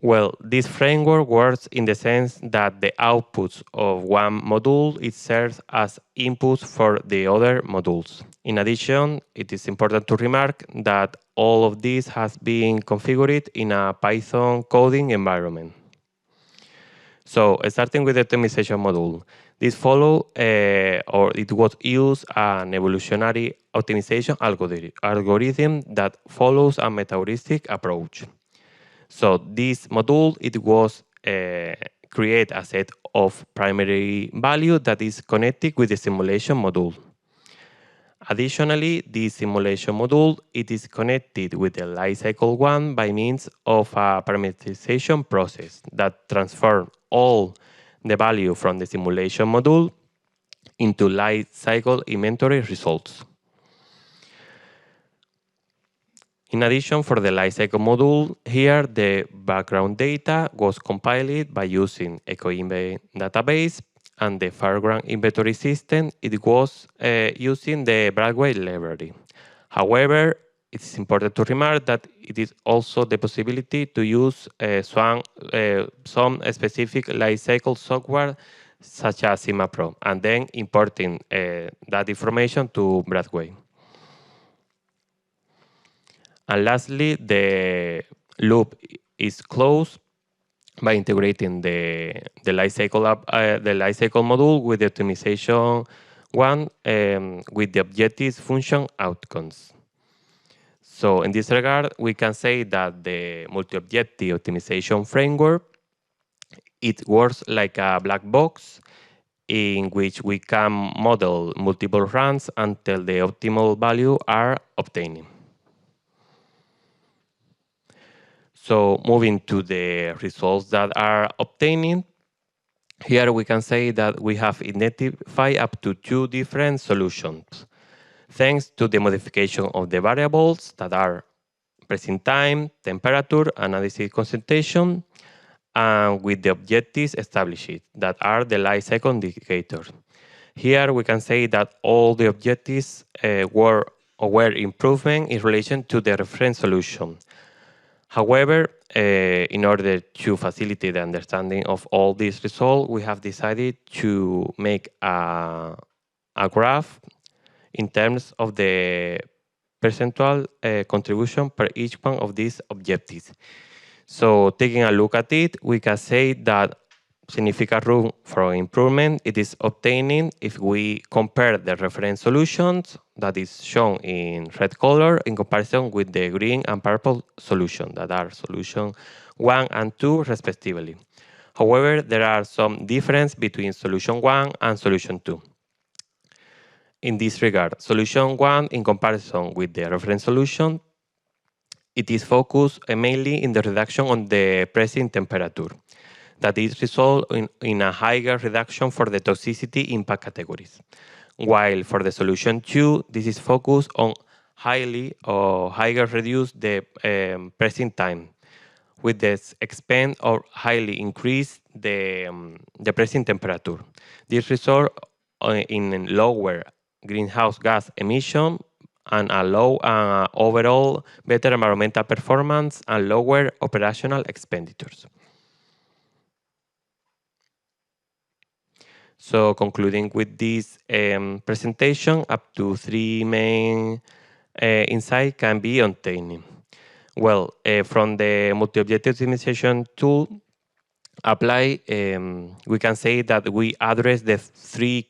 Well, this framework works in the sense that the outputs of one module it serves as inputs for the other modules. In addition, it is important to remark that all of this has been configured in a Python coding environment. So, starting with the optimization module, this or it was used an evolutionary optimization algorithm that follows a metaheuristic approach. So this module, it was create a set of primary value that is connected with the simulation module. Additionally, the simulation module, it is connected with the lifecycle one by means of a parameterization process that transforms all the value from the simulation module into lifecycle inventory results. In addition, for the lifecycle module, here the background data was compiled by using EcoInve database, and the foreground inventory system, it was using the Bragway library. However, it's important to remark that it is also the possibility to use some specific lifecycle software such as Sigma Pro, and then importing that information to Bragway. And lastly, the loop is closed by integrating the lifecycle module with the optimization one with the objectives, function, outcomes. So in this regard, we can say that the multi-objective optimization framework, it works like a black box in which we can model multiple runs until the optimal value are obtained. So moving to the results that are obtaining, here we can say that we have identified up to 2 different solutions, thanks to the modification of the variables that are pressing time, temperature, and adhesive concentration, and with the objectives established, that are the life cycle indicators. Here we can say that all the objectives were improvement in relation to the reference solution. However, in order to facilitate the understanding of all these results, we have decided to make a graph in terms of the percentual contribution per each one of these objectives. So taking a look at it, we can say that significant room for improvement it is obtaining if we compare the reference solutions that is shown in red color in comparison with the green and purple solution that are solution 1 and 2 respectively. However, there are some difference between solution 1 and solution 2. In this regard, solution 1 in comparison with the reference solution, it is focused mainly in the reduction on the pressing temperature. That is result in a higher reduction for the toxicity impact categories. While for the solution 2, this is focused on higher reduce the pressing time, with this expand or highly increase the pressing temperature. This result in lower greenhouse gas emission and a low overall better environmental performance and lower operational expenditures. So concluding with this presentation, up to 3 main insights can be obtained. Well, from the multi-objective optimization tool apply, we can say that we address the 3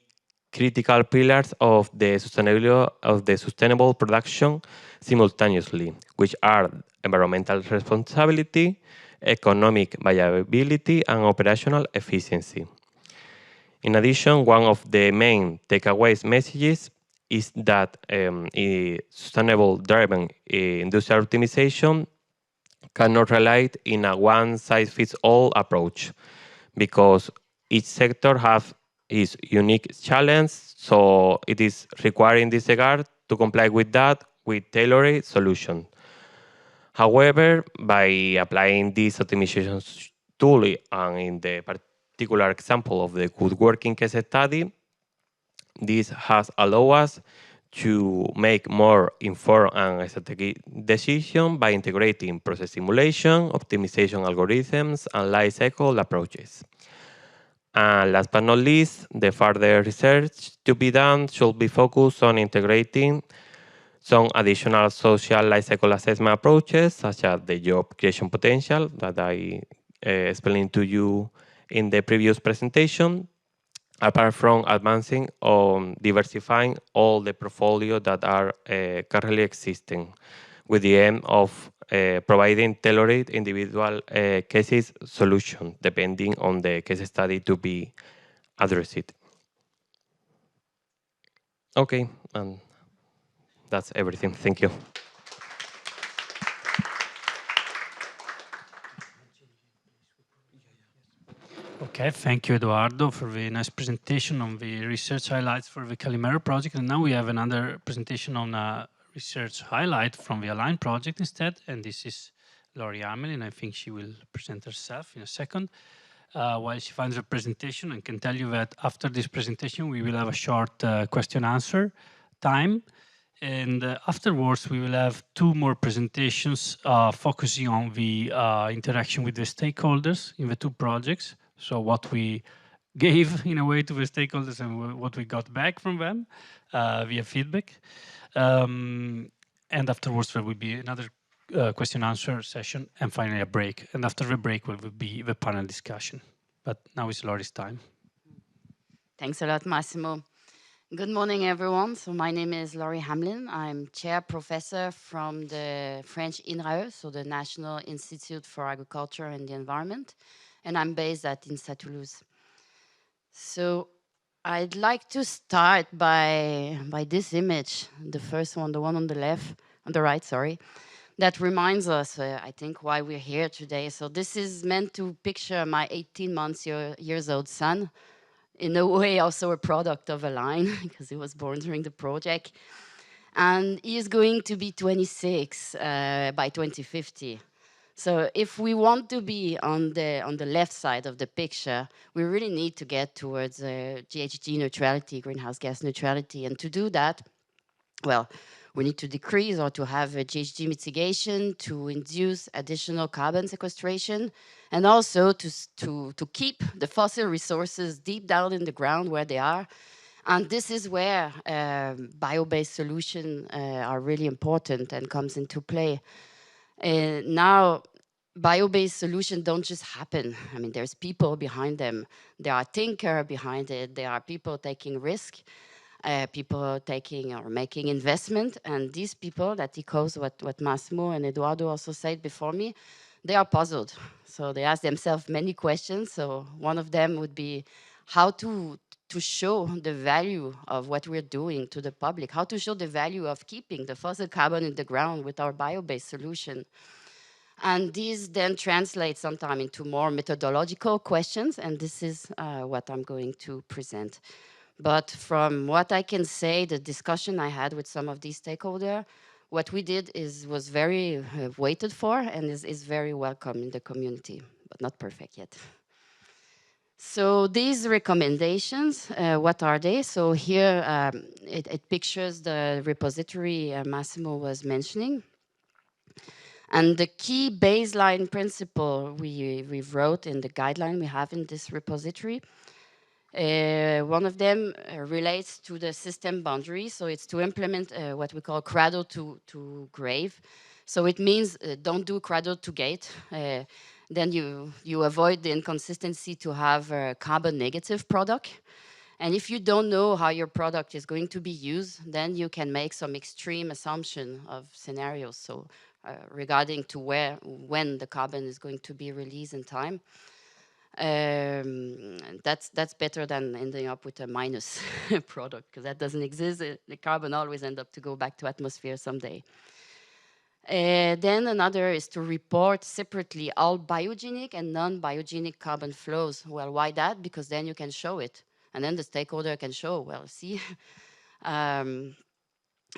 critical pillars of the sustainable production simultaneously, which are environmental responsibility, economic viability, and operational efficiency. In addition, one of the main takeaways messages is that sustainable-driven industrial optimization cannot rely in a one-size-fits-all approach because each sector has its unique challenge, so it is required in this regard to comply with that with tailored solutions. However, by applying this optimization tool and in the particular example of the woodworking case study, this has allowed us to make more informed and strategic decisions by integrating process simulation, optimization algorithms, and life cycle approaches. And last but not least, the further research to be done should be focused on integrating some additional social life cycle assessment approaches, such as the job creation potential that I explained to you in the previous presentation, apart from advancing on diversifying all the portfolio that are currently existing, with the aim of providing tailored individual cases solution depending on the case study to be addressed. Okay, and that's everything. Thank you. Okay, thank you, Eduardo, for the nice presentation on the research highlights for the Calimero project. And now we have another presentation on research highlight from the ALIGNED project instead, and this is Laurie Amelin. I think she will present herself in a second while she finds her presentation, and can tell you that after this presentation we will have a short question answer time, and afterwards we will have two more presentations focusing on the interaction with the stakeholders in the two projects. So what we gave in a way to the stakeholders and what we got back from them via feedback. And afterwards there will be another question answer session, and finally a break. And after the break will be the panel discussion. But now it's Laurie's time. Thanks a lot, Massimo. Good morning, everyone. So my name is Laurie Hamlin. I'm chair professor from the French INRAE, so the National Institute for Agriculture and the Environment, and I'm based at INSA Toulouse. So I'd like to start by this image, the first one, the one on the right, sorry, that reminds us, I think, why we're here today. So this is meant to picture my 18 years old son, in a way also a product of ALIGNED because he was born during the project. And he is going to be 26 by 2050. So if we want to be on the left side of the picture, we really need to get towards GHG neutrality, greenhouse gas neutrality. And to do that, well, we need to decrease or to have a GHG mitigation, to induce additional carbon sequestration, and also to keep the fossil resources deep down in the ground where they are. And this is where bio-based solutions are really important and comes into play. Now, bio-based solutions don't just happen. I mean, there's people behind them. There are thinkers behind it. There are people taking risk. People taking or making investment, and these people, that echoes what Massimo and Eduardo also said before me, they are puzzled. So they ask themselves many questions. So one of them would be how to show the value of what we're doing to the public, how to show the value of keeping the fossil carbon in the ground with our bio-based solution. And these then translate sometimes into more methodological questions, and this is what I'm going to present. But from what I can say, the discussion I had with some of these stakeholders, what we did was very waited for and is very welcome in the community, but not perfect yet. So these recommendations, what are they? So here it pictures the repository Massimo was mentioning. And the key baseline principle we wrote in the guideline we have in this repository, one of them relates to the system boundary. So it's to implement what we call cradle to grave. So it means don't do cradle to gate. Then you avoid the inconsistency to have a carbon negative product. And if you don't know how your product is going to be used, then you can make some extreme assumption of scenarios. So regarding to when the carbon is going to be released in time. That's better than ending up with a minus product, because that doesn't exist. The carbon always ends up to go back to atmosphere someday. Then another is to report separately all biogenic and non-biogenic carbon flows. Well, why that? Because then you can show it. And then the stakeholder can show, well, see,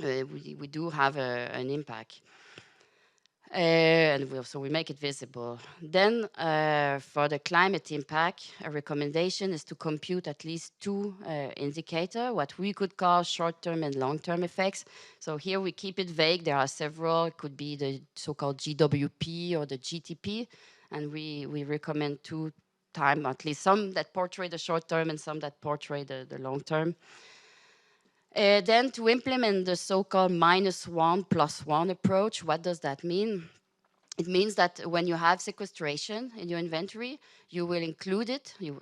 we do have an impact. And so we make it visible. Then for the climate impact, a recommendation is to compute at least two indicators, what we could call short-term and long-term effects. So here we keep it vague. There are several. It could be the so-called GWP or the GTP. And we recommend two times, at least some that portray the short-term and some that portray the long-term. Then to implement the so-called -1+1 approach, what does that mean? It means that when you have sequestration in your inventory, you will include it, you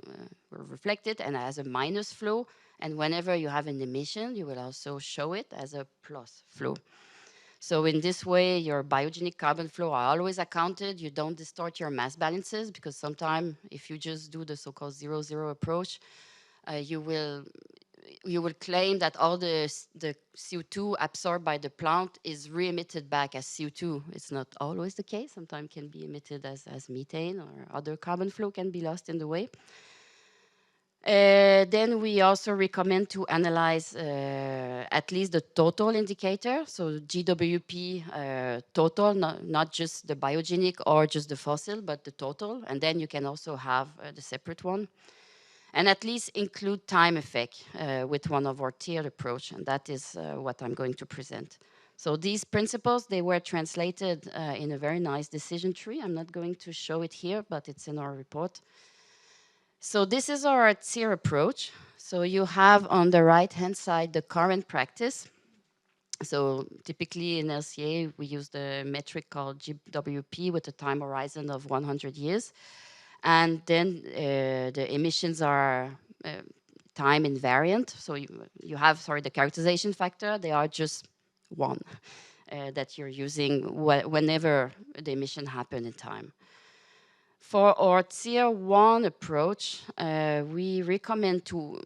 will reflect it and as a minus flow. And whenever you have an emission, you will also show it as a plus flow. So in this way, your biogenic carbon flow are always accounted. You don't distort your mass balances, because sometimes if you just do the so-called 0-0 approach, you will claim that all the CO2 absorbed by the plant is re-emitted back as CO2. It's not always the case. Sometimes can be emitted as methane, or other carbon flow can be lost in the way. Then we also recommend to analyze at least the total indicator, so GWP total, not just the biogenic or just the fossil, but the total. And then you can also have the separate one. And at least include time effect with one of our tiered approach, and that is what I'm going to present. So these principles, they were translated in a very nice decision tree. I'm not going to show it here, but it's in our report. So this is our tier approach. So you have on the right-hand side the current practice. So typically in LCA, we use the metric called GWP with a time horizon of 100 years. And then the emissions are time invariant. So you have, the characterization factor. They are just one that you're using whenever the emission happen in time. For our tier 1 approach, we recommend to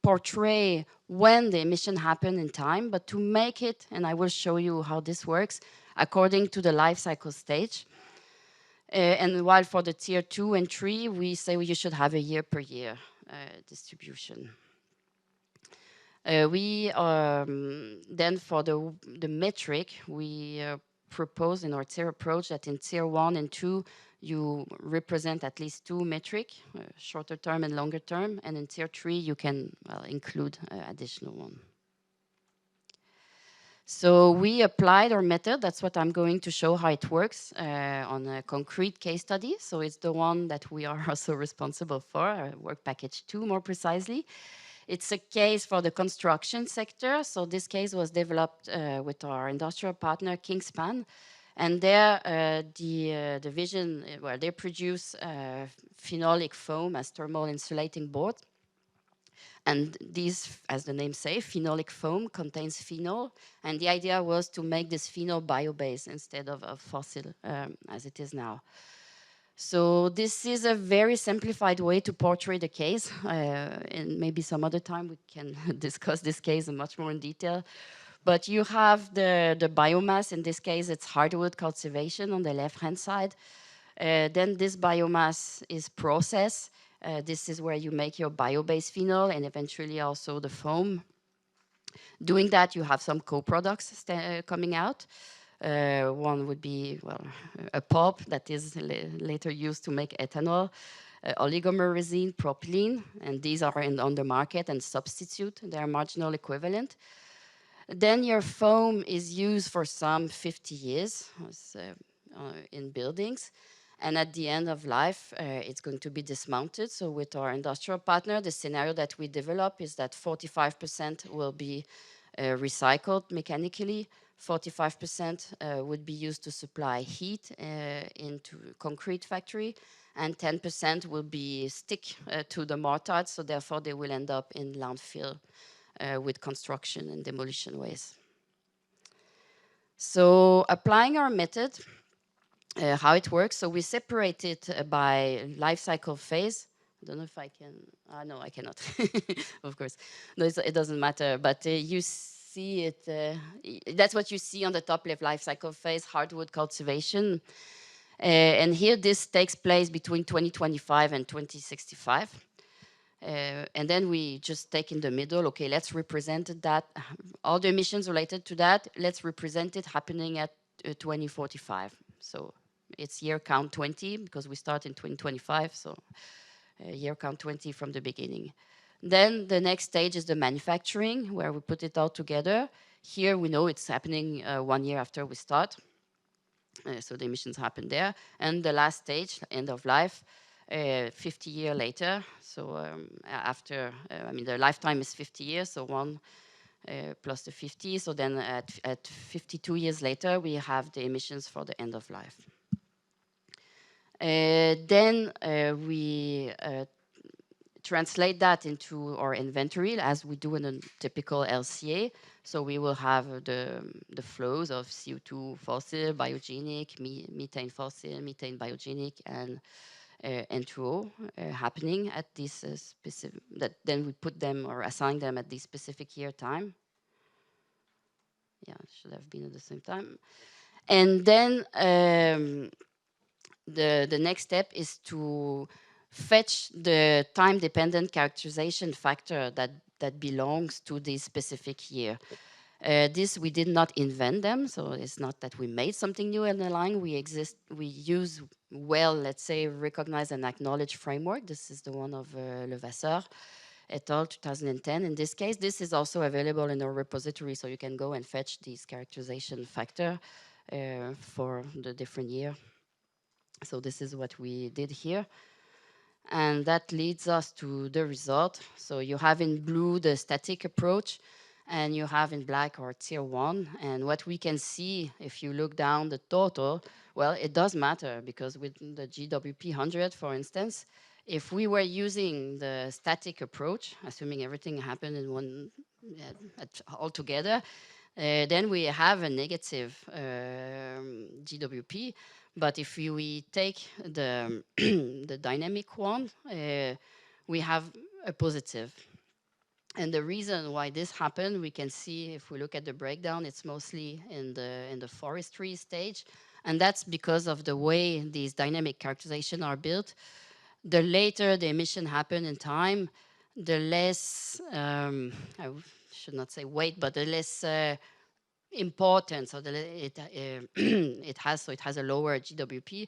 portray when the emission happened in time, but to make it, and I will show you how this works, according to the life cycle stage. And while for the tier 2 and 3, we say you should have a year per year distribution. Then for the metric, we propose in our tier approach that in tier 1 and 2, you represent at least 2 metric, shorter term and longer term, and in tier 3, you can include additional one. So we applied our method. That's what I'm going to show how it works on a concrete case study. So it's the one that we are also responsible for, work package 2 more precisely. It's a case for the construction sector. So this case was developed with our industrial partner, Kingspan. And there, the division, well, they produce phenolic foam as thermal insulating board. And these, as the name says, phenolic foam contains phenol. And the idea was to make this phenol bio-based instead of fossil as it is now. So this is a very simplified way to portray the case. And maybe some other time we can discuss this case in much more in detail. But you have the biomass. In this case, it's hardwood cultivation on the left-hand side. Then this biomass is processed. This is where you make your bio-based phenol and eventually also the foam. Doing that, you have some co-products coming out. One would be, well, a pulp that is later used to make ethanol, oligomer resin, propylene, and these are on the market and substitute their marginal equivalent. Then your foam is used for some 50 years in buildings. And at the end of life, it's going to be dismounted. So with our industrial partner, the scenario that we develop is that 45% will be recycled mechanically, 45% would be used to supply heat into concrete factory, and 10% will be stick to the mortar, so therefore they will end up in landfill with construction and demolition waste. So applying our method, how it works. So we separate it by life cycle phase. I don't know if I can, no, I cannot, of course. No, it doesn't matter, but you see it, that's what you see on the top left, life cycle phase, hardwood cultivation. And here this takes place between 2025 and 2065. And then we just take in the middle, okay, let's represent that, all the emissions related to that, let's represent it happening at 2045. So it's year count 20 because we start in 2025, so year count 20 from the beginning. Then the next stage is the manufacturing, where we put it all together. Here we know it's happening 1 year after we start. So the emissions happen there. And the last stage, end of life, 50 years later. So after, I mean, the lifetime is 50 years, so 1 plus the 50. So then at 52 years later, we have the emissions for the end of life. Then we translate that into our inventory as we do in a typical LCA. So we will have the flows of CO2 fossil, biogenic, methane fossil, methane biogenic, and N2O happening at this specific, that then we put them or assign them at this specific year time. Yeah, it should have been at the same time. And then the next step is to fetch the time-dependent characterization factor that belongs to this specific year. This, we did not invent them, so it's not that we made something new in the line. We use well, let's say, recognized and acknowledged framework. This is the one of Levasseur et al. 2010. In this case, this is also available in our repository, so you can go and fetch these characterization factor for the different year. So this is what we did here. And that leads us to the result. So you have in blue the static approach, and you have in black our tier 1. And what we can see, if you look down the total, well, it does matter, because with the GWP 100, for instance, if we were using the static approach, assuming everything happened in one all together, then we have a negative GWP. But if we take the, the dynamic one, we have a positive. And the reason why this happened, we can see if we look at the breakdown, it's mostly in the forestry stage. And that's because of the way these dynamic characterizations are built. The later the emission happen in time, the less, I should not say weight, but the less important, so it has a lower GWP,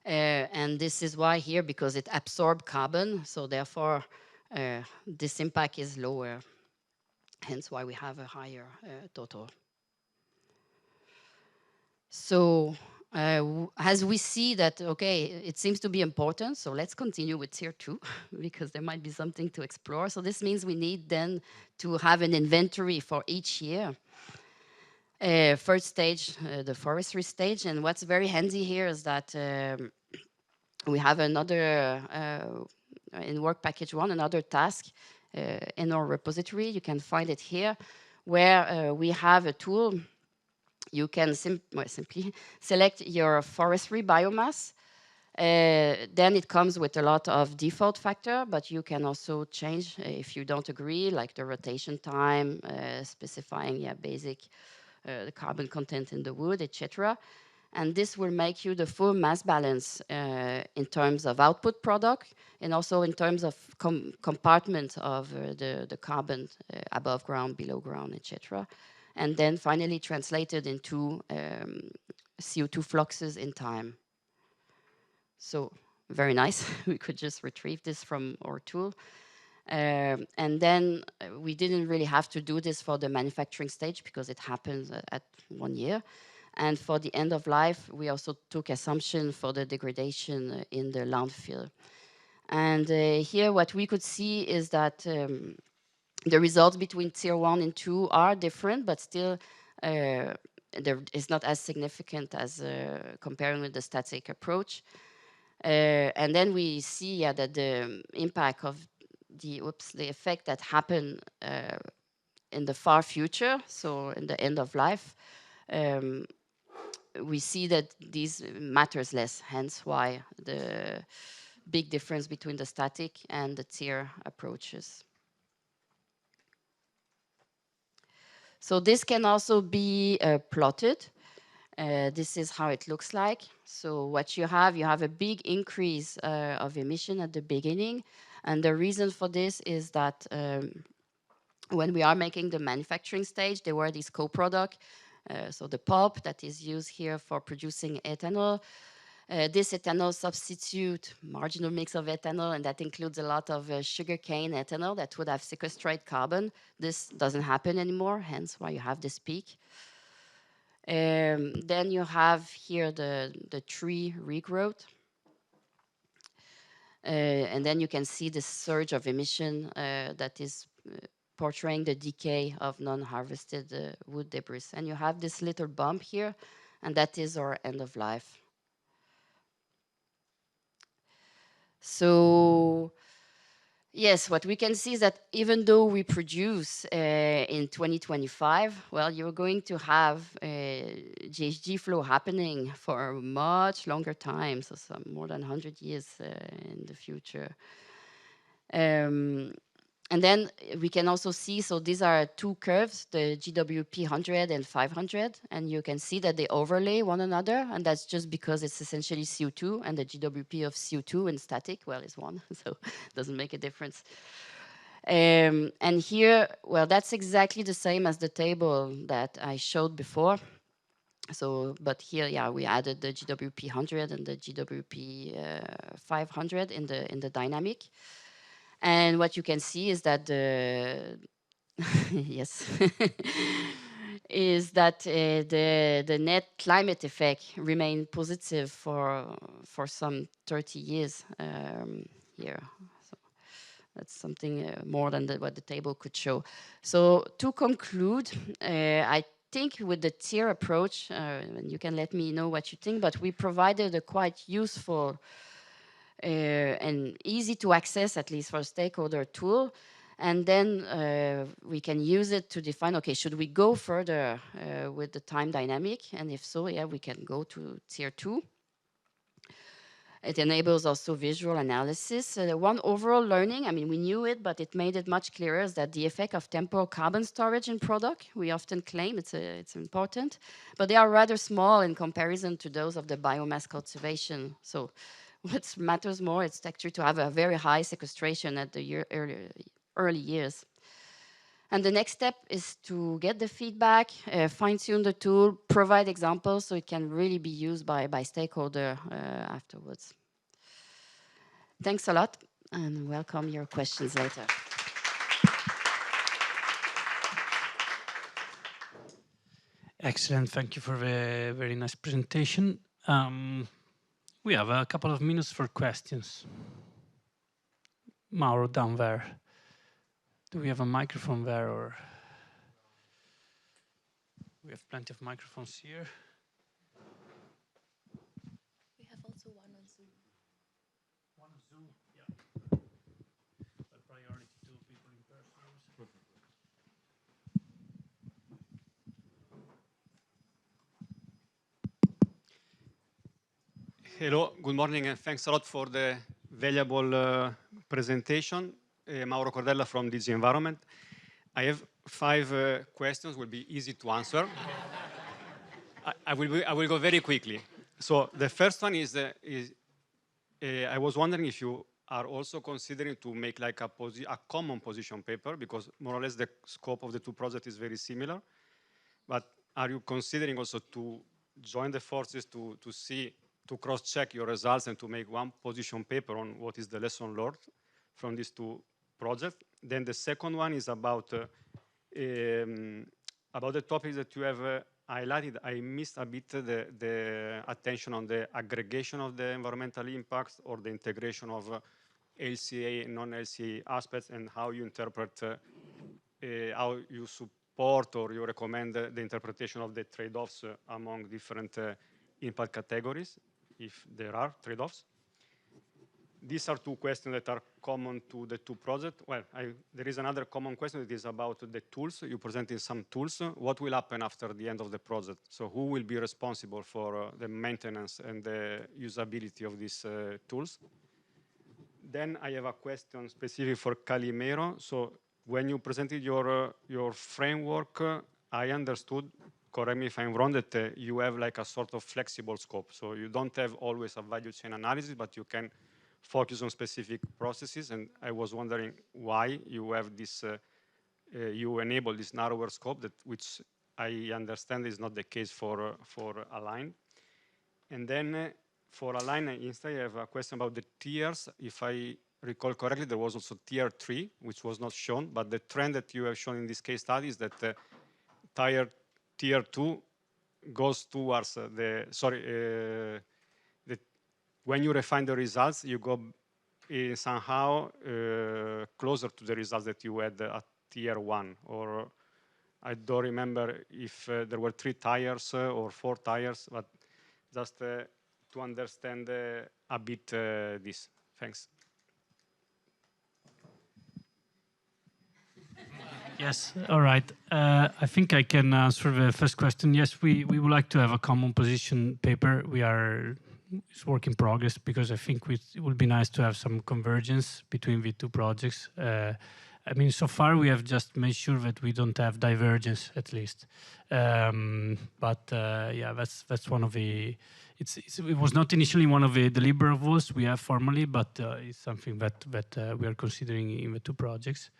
and this is why here, because it absorbs carbon, so therefore this impact is lower, hence why we have a higher total. So as we see that, okay, it seems to be important, so let's continue with tier 2 because there might be something to explore. So this means we need then to have an inventory for each year. First stage, the forestry stage, and what's very handy here is that we have another, in work package 1, another task in our repository. You can find it here, where we have a tool. You can simply select your forestry biomass. Then it comes with a lot of default factor, but you can also change if you don't agree, like the rotation time, specifying basic the carbon content in the wood, etc. And this will make you the full mass balance in terms of output product and also in terms of compartment of the carbon above ground, below ground, etc. And then finally translated into CO2 fluxes in time. So very nice. We could just retrieve this from our tool. And then we didn't really have to do this for the manufacturing stage because it happens at 1 year. And for the end of life, we also took assumption for the degradation in the landfill. And here what we could see is that the results between tier 1 and 2 are different, but still it's not as significant as comparing with the static approach. And then we see that the impact of the effect that happened in the far future, so in the end of life, we see that these matters less, hence why the big difference between the static and the tier approaches. So this can also be plotted. This is how it looks like. So what you have a big increase of emission at the beginning. And the reason for this is that when we are making the manufacturing stage, there were these co-products. So the pulp that is used here for producing ethanol. This ethanol substitute marginal mix of ethanol, and that includes a lot of sugarcane ethanol that would have sequestrated carbon. This doesn't happen anymore, hence why you have this peak. Then you have here the tree regrowth. And then you can see the surge of emission that is portraying the decay of non-harvested wood debris. And you have this little bump here, and that is our end of life. So yes, what we can see is that even though we produce in 2025, well, you're going to have GHG flow happening for a much longer time, so some more than 100 years in the future. And then we can also see, so these are two curves, the GWP 100 and 500, and you can see that they overlay one another, and that's just because it's essentially CO2, and the GWP of CO2 in static, well, is 1, so it doesn't make a difference. And here, well, that's exactly the same as the table that I showed before. So, but here, yeah, we added the GWP 100 and the GWP 500 in the dynamic. And what you can see is that the yes is that the net climate effect remained positive for some 30 years here. So that's something more than what the table could show. So to conclude, I think with the tier approach, and you can let me know what you think, but we provided a quite useful and easy to access, at least for stakeholder tool. And then we can use it to define, okay, should we go further with the time dynamic? And if so, yeah, we can go to tier 2. It enables also visual analysis. One overall learning, I mean, we knew it, but it made it much clearer, is that the effect of temporal carbon storage in product, we often claim it's important, but they are rather small in comparison to those of the biomass cultivation. So what matters more, it's actually to have a very high sequestration at the early years. And the next step is to get the feedback, fine-tune the tool, provide examples so it can really be used by stakeholder afterwards. Thanks a lot, and welcome your questions later. Excellent. Thank you for the very nice presentation. We have a couple of minutes for questions. Mauro, down there. Do we have a microphone there, or we have plenty of microphones here? We have also one on Zoom. One on Zoom, yeah. A priority to people in person. Hello, good morning, and thanks a lot for the valuable presentation. Mauro Cordella from DG Environment. I have 5 questions, will be easy to answer. I will go very quickly. So the first one is I was wondering if you are also considering to make like a common position paper, because more or less the scope of the 2 projects is very similar. But are you considering also to join the forces to cross-check your results and to make one position paper on what is the lesson learned from these 2 projects? Then the second one is about the topics that you have highlighted. I missed a bit the attention on the aggregation of the environmental impacts or the integration of LCA and non-LCA aspects, and how you interpret, how you support or you recommend the interpretation of the trade-offs among different impact categories, if there are trade-offs. These are 2 questions that are common to the 2 projects. Well, there is another common question that is about the tools. You presented some tools. What will happen after the end of the project? So who will be responsible for the maintenance and the usability of these tools? Then I have a question specific for Calimero. So when you presented your framework, I understood, correct me if I'm wrong, that you have like a sort of flexible scope. So you don't have always a value chain analysis, but you can focus on specific processes. And I was wondering why you have this, you enable this narrower scope, which I understand is not the case for Align. And then for Align, instead, I have a question about the tiers. If I recall correctly, there was also tier 3, which was not shown, but the trend that you have shown in this case study is that tier 2 goes towards when you refine the results, you go somehow closer to the results that you had at tier 1, or I don't remember if there were 3 tiers or 4 tiers, but just to understand a bit this. Thanks. Yes, all right. I think I can answer the first question. Yes, we would like to have a common position paper. It's work in progress, because I think it would be nice to have some convergence between the 2 projects. I mean, so far we have just made sure that we don't have divergence, at least. Yeah, that's one of the. It was not initially one of the deliverables we have formally, but it's something that we are considering in the two projects.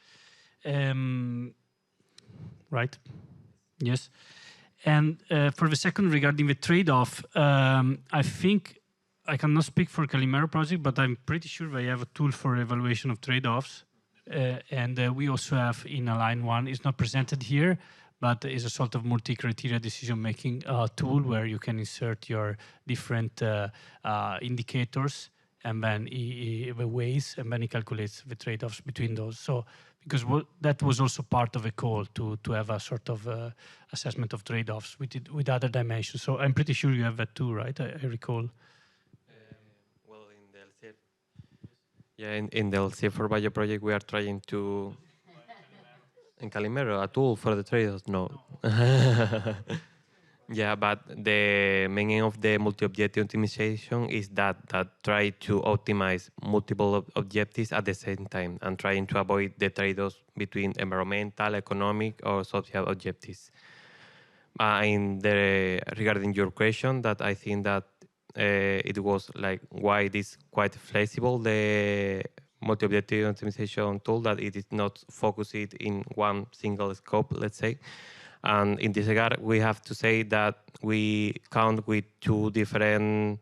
Right? Yes. And for the second, regarding the trade-off, I think I cannot speak for Calimero project, but I'm pretty sure they have a tool for evaluation of trade-offs. And we also have in Align one, it's not presented here, but is a sort of multi-criteria decision-making tool where you can insert your different indicators and then the ways, and then it calculates the trade-offs between those. So, because that was also part of a call to have a sort of assessment of trade-offs with other dimensions. So I'm pretty sure you have that too, right? I recall. Well, in the LCF, yeah, in the LCF for Bio project, we are trying to. In Calimero, a tool for the traders? No. Yeah, but the main aim of the multi-objective optimization is that try to optimize multiple objectives at the same time and trying to avoid the trade-offs between environmental, economic, or social objectives. Regarding your question, that I think that it was like why it is quite flexible, the multi-objective optimization tool, that it is not focused in one single scope, let's say. And in this regard, we have to say that we count with two different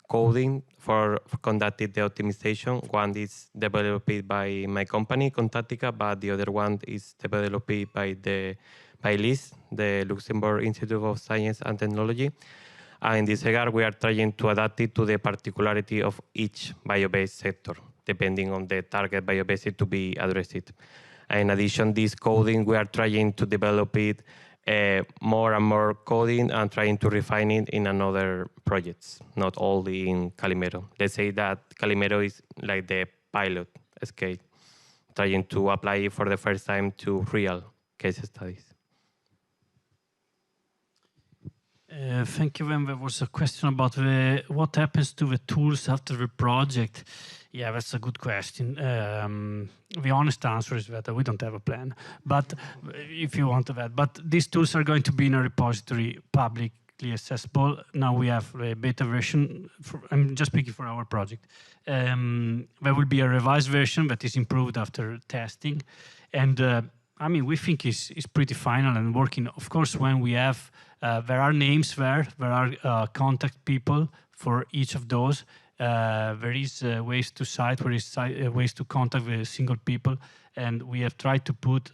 coding for conducting the optimization. One is developed by my company, Contactica, but the other one is developed by LIS, the Luxembourg Institute of Science and Technology. And in this regard, we are trying to adapt it to the particularity of each bio-based sector, depending on the target bio-based to be addressed. In addition, this coding, we are trying to develop it more and more coding and trying to refine it in another projects, not only in Calimero. Let's say that Calimero is like the pilot scale, trying to apply it for the first time to real case studies. Thank you. When there was a question about what happens to the tools after the project. Yeah, that's a good question. The honest answer is that we don't have a plan. But if you want that, but these tools are going to be in a repository, publicly accessible. Now we have a beta version. I'm just speaking for our project. There will be a revised version that is improved after testing, and I mean, we think is pretty final and working. Of course, when we have, there are names there are contact people for each of those. There is ways to cite, there is ways to contact the single people, and we have tried to put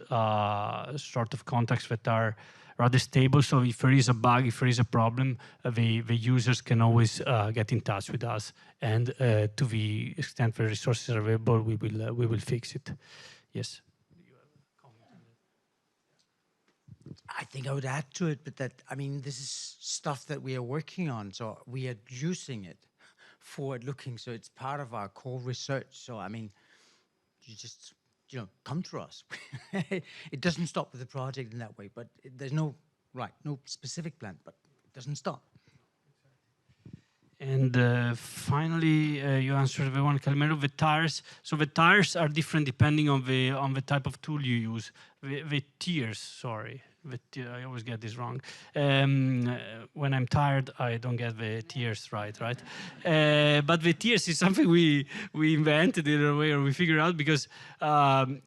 sort of contacts that are rather stable. So if there is a bug, if there is a problem, the users can always get in touch with us, and to the extent the resources are available, we will fix it. Yes. I think I would add to it, but that, I mean, this is stuff that we are working on, so we are using it forward-looking, so it's part of our core research. So, I mean, you just, come to us. It doesn't stop with the project in that way, but there's no specific plan, but it doesn't stop. And finally, you answered the one, Calimero, the tires. So the tires are different depending on the type of tool you use. The tiers, sorry. I always get this wrong. When I'm tired, I don't get the tiers right? But the tiers is something we invented in a way, or we figured out, because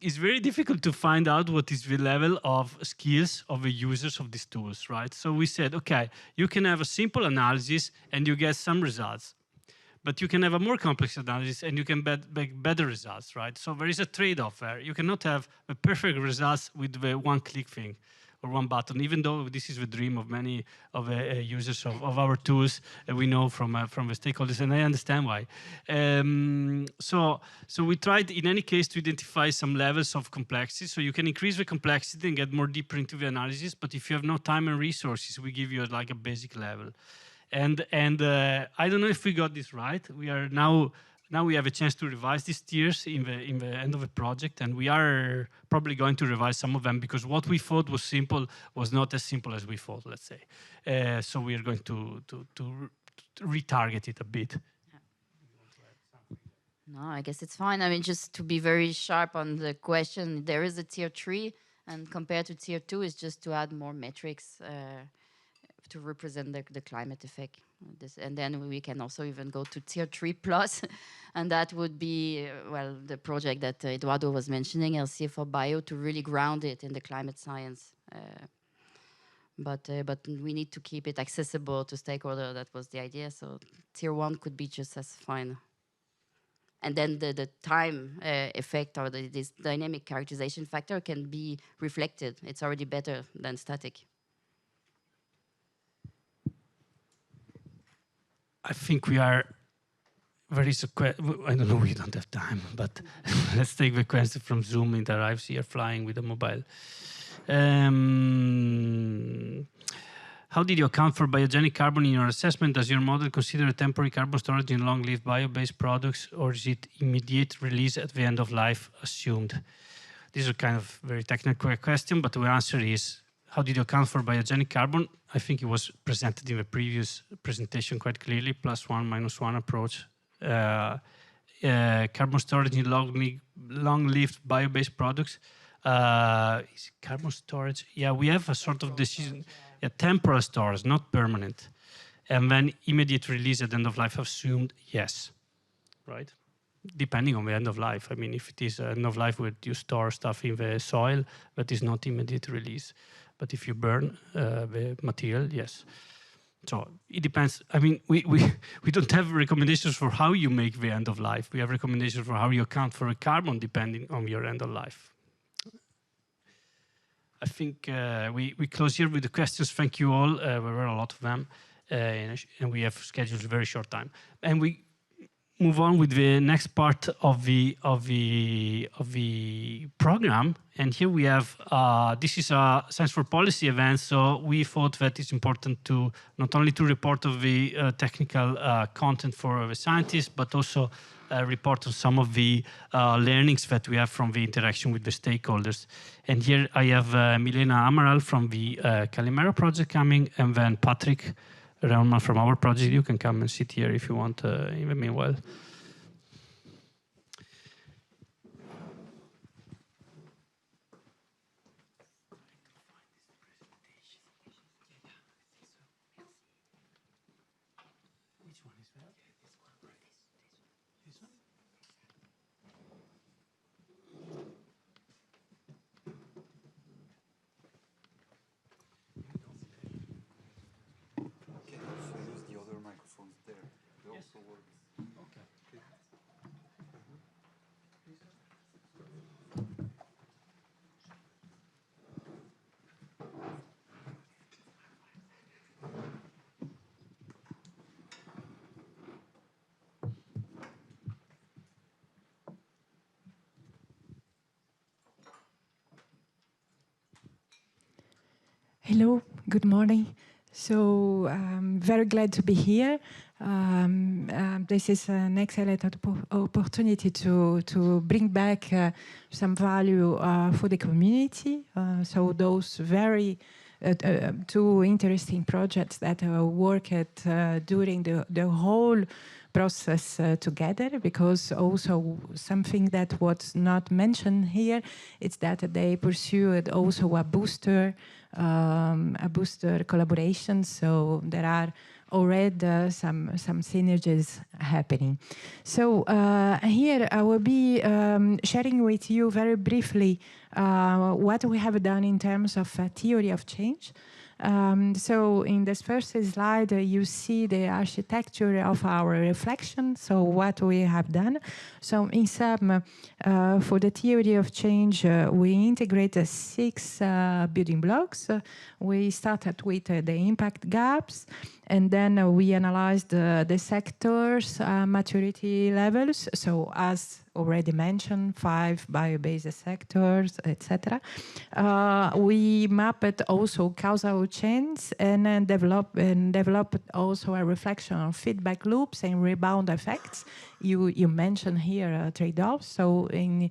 it's very difficult to find out what is the level of skills of the users of these tools, right? So we said, okay, you can have a simple analysis and you get some results. But you can have a more complex analysis and you can make better results, right? So there is a trade-off there. You cannot have the perfect results with the one-click thing or one button, even though this is the dream of many of the users of our tools, we know from the stakeholders, and I understand why. So we tried, in any case, to identify some levels of complexity. So you can increase the complexity and get more deeper into the analysis, but if you have no time and resources, we give you like a basic level. And I don't know if we got this right. We are now we have a chance to revise these tiers in the end of the project, and we are probably going to revise some of them, because what we thought was simple was not as simple as we thought, let's say. So we are going to retarget it a bit. No, I guess it's fine. I mean, just to be very sharp on the question, there is a tier 3, and compared to tier 2 is just to add more metrics to represent the climate effect. And then we can also even go to tier 3 plus, and that would be, well, the project that Eduardo was mentioning, LCA for Bio, to really ground it in the climate science. But we need to keep it accessible to stakeholders. That was the idea. So tier 1 could be just as fine. And then the time effect or this dynamic characterization factor can be reflected. It's already better than static. I think we are very, I don't know, we don't have time, but let's take the question from Zoom. It arrives here flying with a mobile. How did you account for biogenic carbon in your assessment? Does your model consider a temporary carbon storage in long-lived bio-based products, or is it immediate release at the end of life assumed? This is a kind of very technical question, but the answer is, how did you account for biogenic carbon? I think it was presented in the previous presentation quite clearly, +1, -1 approach. Carbon storage in long-lived bio-based products. Is carbon storage? Yeah, we have a sort of decision. Yeah, temporal storage, not permanent. And then immediate release at the end of life assumed, yes, right? Depending on the end of life. I mean, if it is end of life where you store stuff in the soil, that is not immediate release. But if you burn the material, yes. So it depends. I mean, we don't have recommendations for how you make the end of life. We have recommendations for how you account for a carbon depending on your end of life. I think we close here with the questions. Thank you all. There were a lot of them, and we have scheduled a very short time. And we move on with the next part of the program. And here we have this is a Science for Policy event, so we thought that it's important to not only to report of the technical content for the scientists, but also report on some of the learnings that we have from the interaction with the stakeholders. And here I have Milena Amaral from the Calimero project coming, and then Patrick Rauma from our project. You can come and sit here if you want in the meanwhile. Hello, good morning. So I'm very glad to be here. This is an excellent opportunity to bring back some value for the community. So those very two interesting projects that worked during the whole process together, because also something that was not mentioned here is that they pursued also a booster collaboration. So there are already some synergies happening. So here I will be sharing with you very briefly what we have done in terms of theory of change. So in this first slide, you see the architecture of our reflection, so what we have done. So in sum, for the theory of change, we integrated 6 building blocks. We started with the impact gaps, and then we analyzed the sectors' maturity levels. So as already mentioned, 5 bio-based sectors, etc. We mapped also causal chains and then developed also a reflection on feedback loops and rebound effects. You mentioned here trade-offs. So in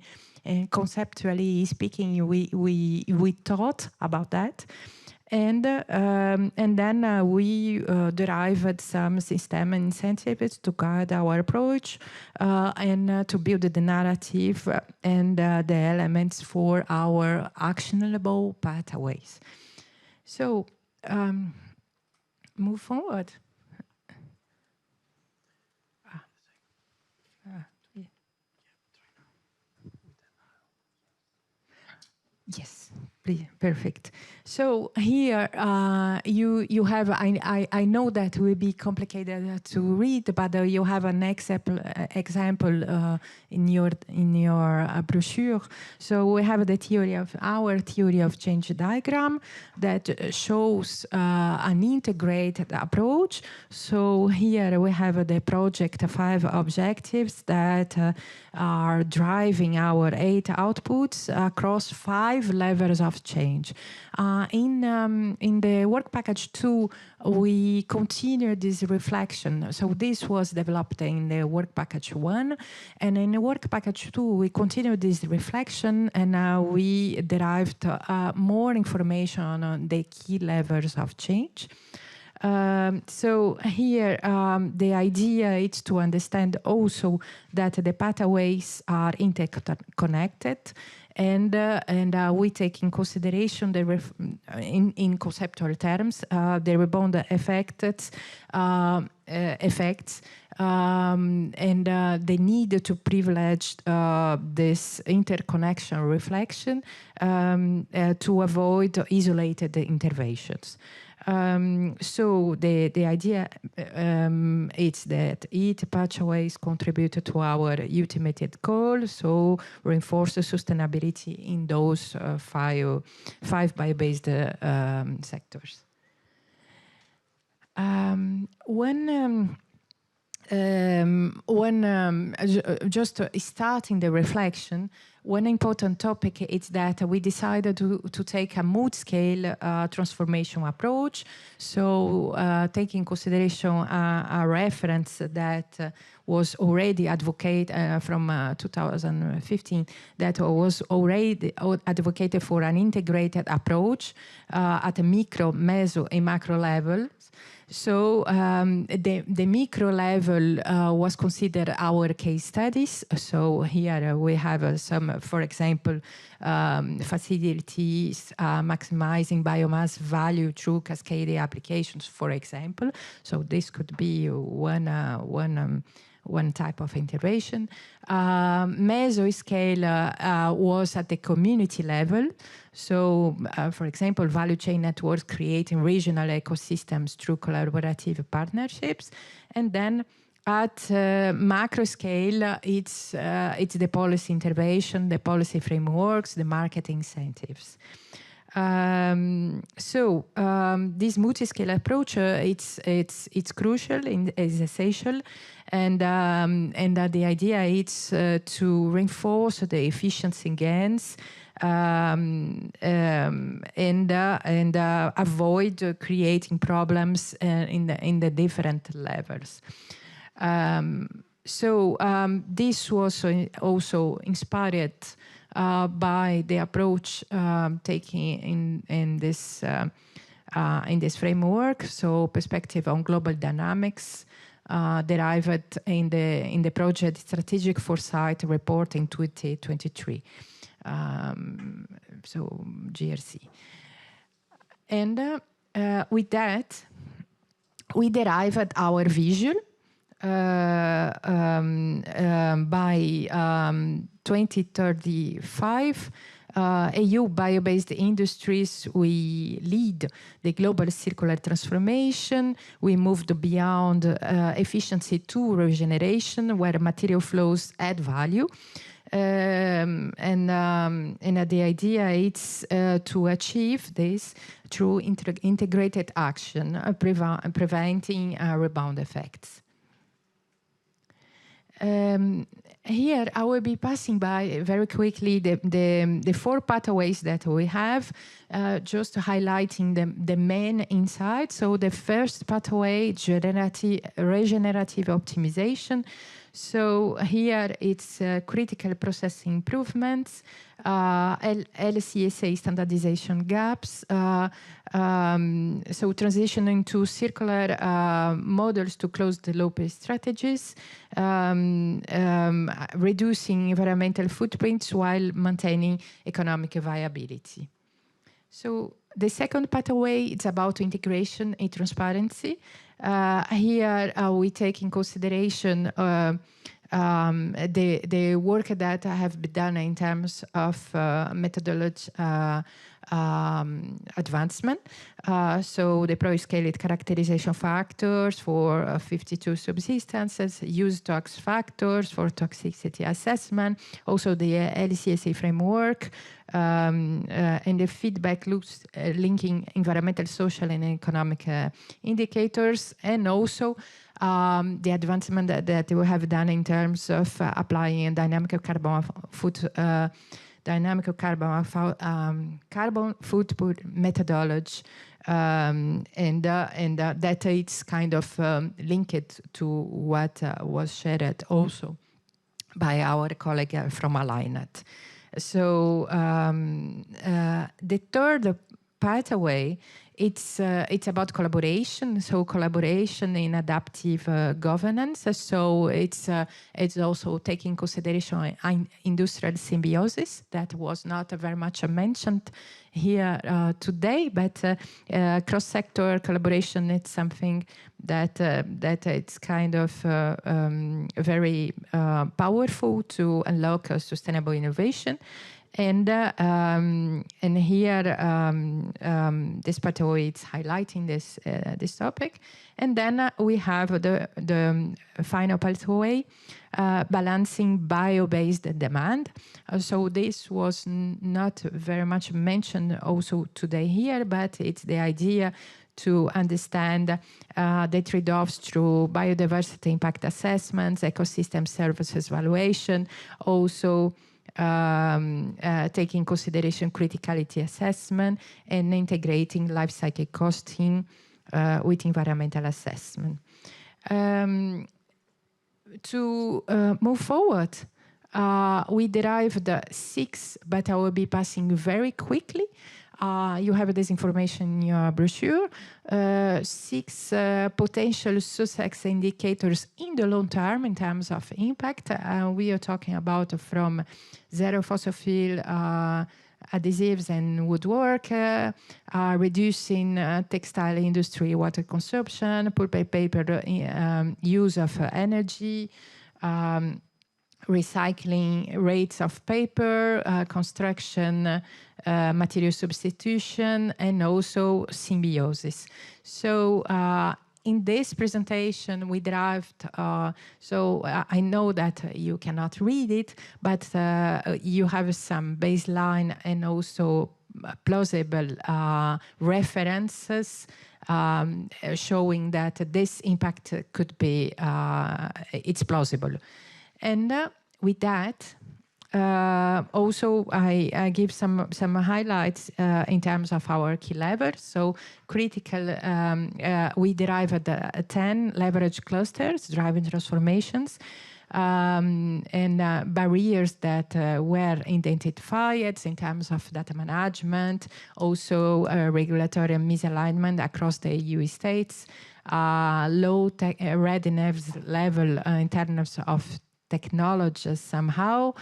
conceptually speaking, we thought about that. And then we derived some system incentives to guide our approach and to build the narrative and the elements for our actionable pathways. So, move forward. Yes, perfect. So here you have, I know that will be complicated to read, but you have an example in your brochure. So we have our theory of change diagram that shows an integrated approach. So here we have the project 5 objectives that are driving our 8 outputs across 5 levels of change. In the work package 2, we continue this reflection. So this was developed in the work package 1, and in the work package 2, we continue this reflection, and we derived more information on the key levels of change. So here, the idea is to understand also that the pathways are interconnected, and we take in consideration the in conceptual terms the rebound effects and the need to privilege this interconnection reflection to avoid isolated interventions. So the idea is that each pathways contribute to our ultimate goal, so reinforce sustainability in those five bio-based sectors. Just starting the reflection, one important topic is that we decided to take a mood scale transformation approach. So taking consideration a reference that was already advocated from 2015, that was already advocated for an integrated approach at a micro, meso, and macro levels. So the micro level was considered our case studies. So here we have some, for example, facilities maximizing biomass value through cascade applications, for example. So this could be one type of intervention. Mesoscale was at the community level. So, for example, value chain networks creating regional ecosystems through collaborative partnerships. And then at macro scale, it's the policy intervention, the policy frameworks, the market incentives. This multi-scale approach, it's crucial, it's essential, and the idea is to reinforce the efficiency gains and avoid creating problems in the different levels. This was also inspired by the approach taken in this framework. So perspective on global dynamics derived in the project Strategic Foresight Report in 2023. So GRC. And with that, we derived our vision by 2035, EU bio-based industries, we lead the global circular transformation. We moved beyond efficiency to regeneration, where material flows add value. And the idea is to achieve this through integrated action, preventing rebound effects. Here, I will be passing by very quickly the 4 pathways that we have, just highlighting the main insights. So the first pathway, regenerative optimization. So here it's critical process improvements, LCSA standardization gaps, so transitioning to circular models to close the loop strategies, reducing environmental footprints while maintaining economic viability. So the second pathway is about integration and transparency. Here we take in consideration the work that have been done in terms of methodology advancement. So the pro-scaled characterization factors for 52 substances, use tox factors for toxicity assessment, also the LCSA framework, and the feedback loops linking environmental, social, and economic indicators, and also the advancement that we have done in terms of applying dynamic carbon footprint methodology, and that it's kind of linked to what was shared also by our colleague from ALIGNED. So the third pathway, it's about collaboration. So collaboration in adaptive governance. So it's also taking consideration industrial symbiosis that was not very much mentioned here today, but cross-sector collaboration, it's something that it's kind of very powerful to unlock sustainable innovation. And here this pathway is highlighting this topic. And then we have the final pathway, balancing bio-based demand. So this was not very much mentioned also today here, but it's the idea to understand the trade-offs through biodiversity impact assessments, ecosystem services evaluation, also taking consideration criticality assessment and integrating life cycle costing with environmental assessment. To move forward, we derived 6, but I will be passing very quickly. You have this information in your brochure. 6 potential success indicators in the long term in terms of impact. We are talking about from zero fossil fuel adhesives and woodwork, reducing textile industry water consumption, pulp and paper use of energy, recycling rates of paper, construction material substitution, and also symbiosis. So in this presentation, we derived, so I know that you cannot read it, but you have some baseline and also plausible references showing that this impact could be, it's plausible. And with that, also I give some highlights in terms of our key levers. So critical, we derived 10 leverage clusters driving transformations, and barriers that were identified in terms of data management, also regulatory misalignment across the EU states, low readiness level in terms of technologies somehow.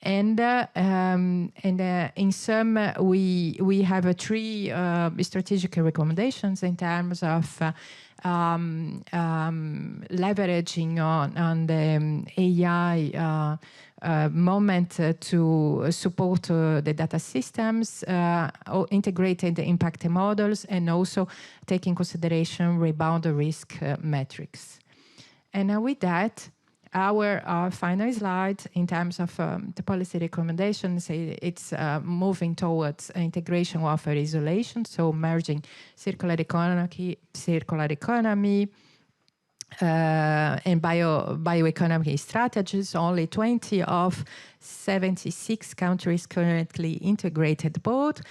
And in sum, we have 3 strategic recommendations in terms of leveraging on the AI moment to support the data systems, integrated impact models, and also taking consideration rebound risk metrics. And with that, our final slide in terms of the policy recommendations, it's moving towards integration of isolation, so merging circular economy, and bioeconomy strategies. Only 20 of 76 countries currently integrated both.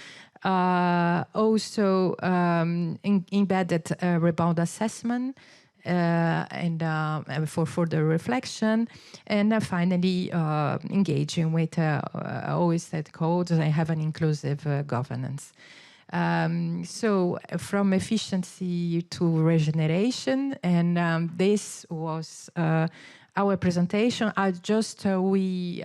Also embedded rebound assessment, and for further reflection, and finally engaging with all stakeholders and have an inclusive governance. So from efficiency to regeneration, and this was our presentation. I just we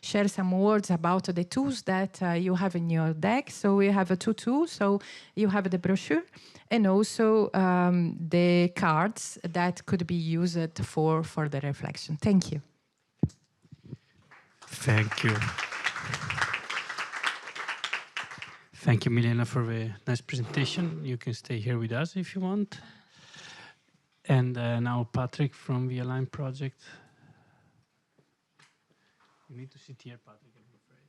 share some words about the tools that you have in your deck. So we have two tools. So you have the brochure and also the cards that could be used for further reflection. Thank you. Thank you. Thank you, Milena, for the nice presentation. You can stay here with us if you want. And now Patrick from the Align project. You need to sit here, Patrick, I'm afraid.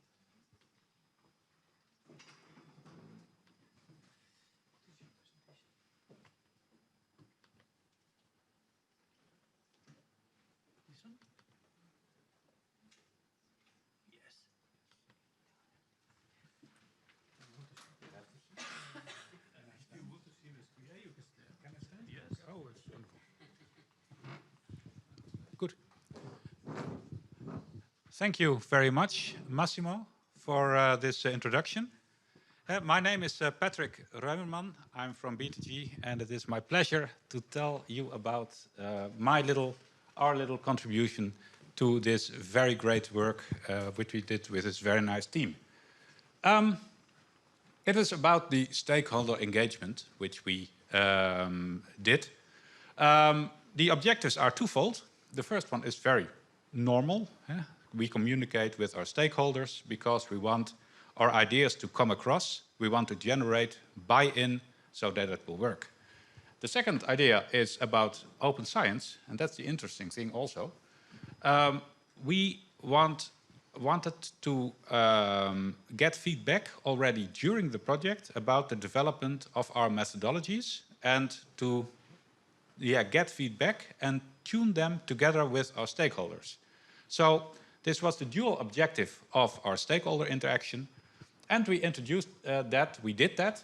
This one? Yes. If you want to see the screen, you can stand. Can I stand? Yes. Oh, it's wonderful. Good. Thank you very much, Massimo, for this introduction. My name is Patrick Ruimerman. I'm from BTG, and it is my pleasure to tell you about our little contribution to this very great work which we did with this very nice team. It is about the stakeholder engagement, which we did. The objectives are twofold. The first one is very normal. We communicate with our stakeholders because we want our ideas to come across. We want to generate buy-in so that it will work. The second idea is about open science, and that's the interesting thing also. We wanted to get feedback already during the project about the development of our methodologies and to get feedback and tune them together with our stakeholders. So this was the dual objective of our stakeholder interaction, and we introduced we did that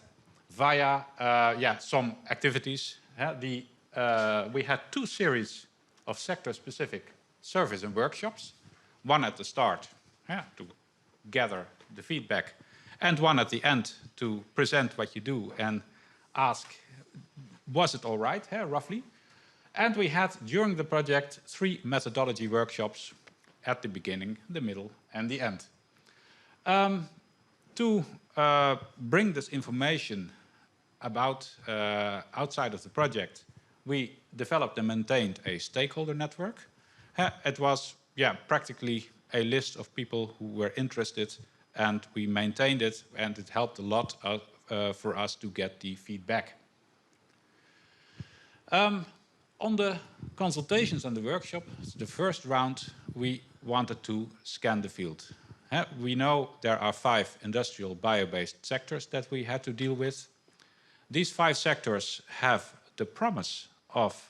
via some activities. We had two series of sector-specific surveys and workshops, one at the start to gather the feedback, and one at the end to present what you do and ask, was it all right, roughly? And we had, during the project, 3 methodology workshops at the beginning, the middle, and the end. To bring this information about outside of the project, we developed and maintained a stakeholder network. It was practically a list of people who were interested, and we maintained it, and it helped a lot for us to get the feedback. On the consultations and the workshop, the first round, we wanted to scan the field. We know there are 5 industrial bio-based sectors that we had to deal with. These 5 sectors have the promise of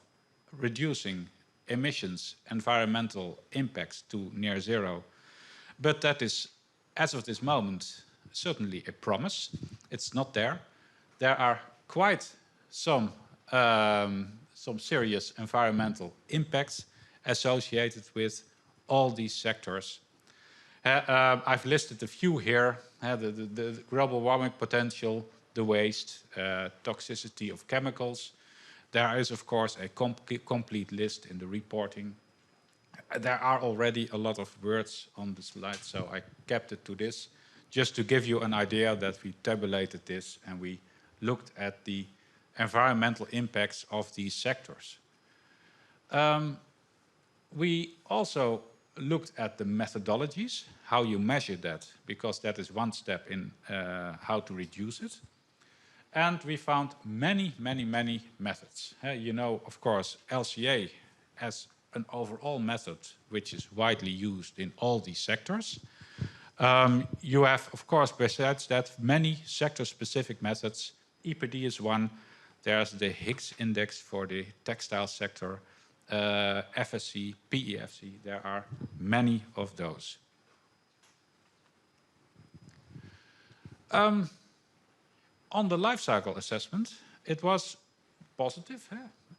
reducing emissions, environmental impacts to near zero. But that is, as of this moment, certainly a promise. It's not there. There are quite some serious environmental impacts associated with all these sectors. I've listed a few here, the global warming potential, the waste, toxicity of chemicals. There is, of course, a complete list in the reporting. There are already a lot of words on the slide, so I kept it to this, just to give you an idea that we tabulated this and we looked at the environmental impacts of these sectors. We also looked at the methodologies, how you measure that, because that is one step in how to reduce it. And we found many methods. You know, of course, LCA as an overall method, which is widely used in all these sectors. You have, of course, besides that, many sector-specific methods. EPD is one. There's the Higgs index for the textile sector, FSC, PEFC. There are many of those. On the life cycle assessment, it was positive.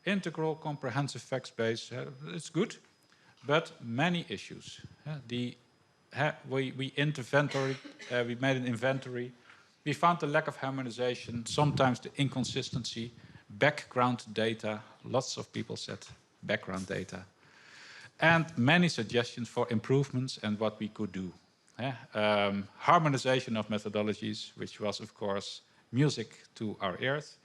integral, comprehensive facts base. It's good, but many issues. We made an inventory. We found the lack of harmonization, sometimes the inconsistency, background data. Lots of people said background data. And many suggestions for improvements and what we could do. Harmonization of methodologies, which was, of course, music to our ears.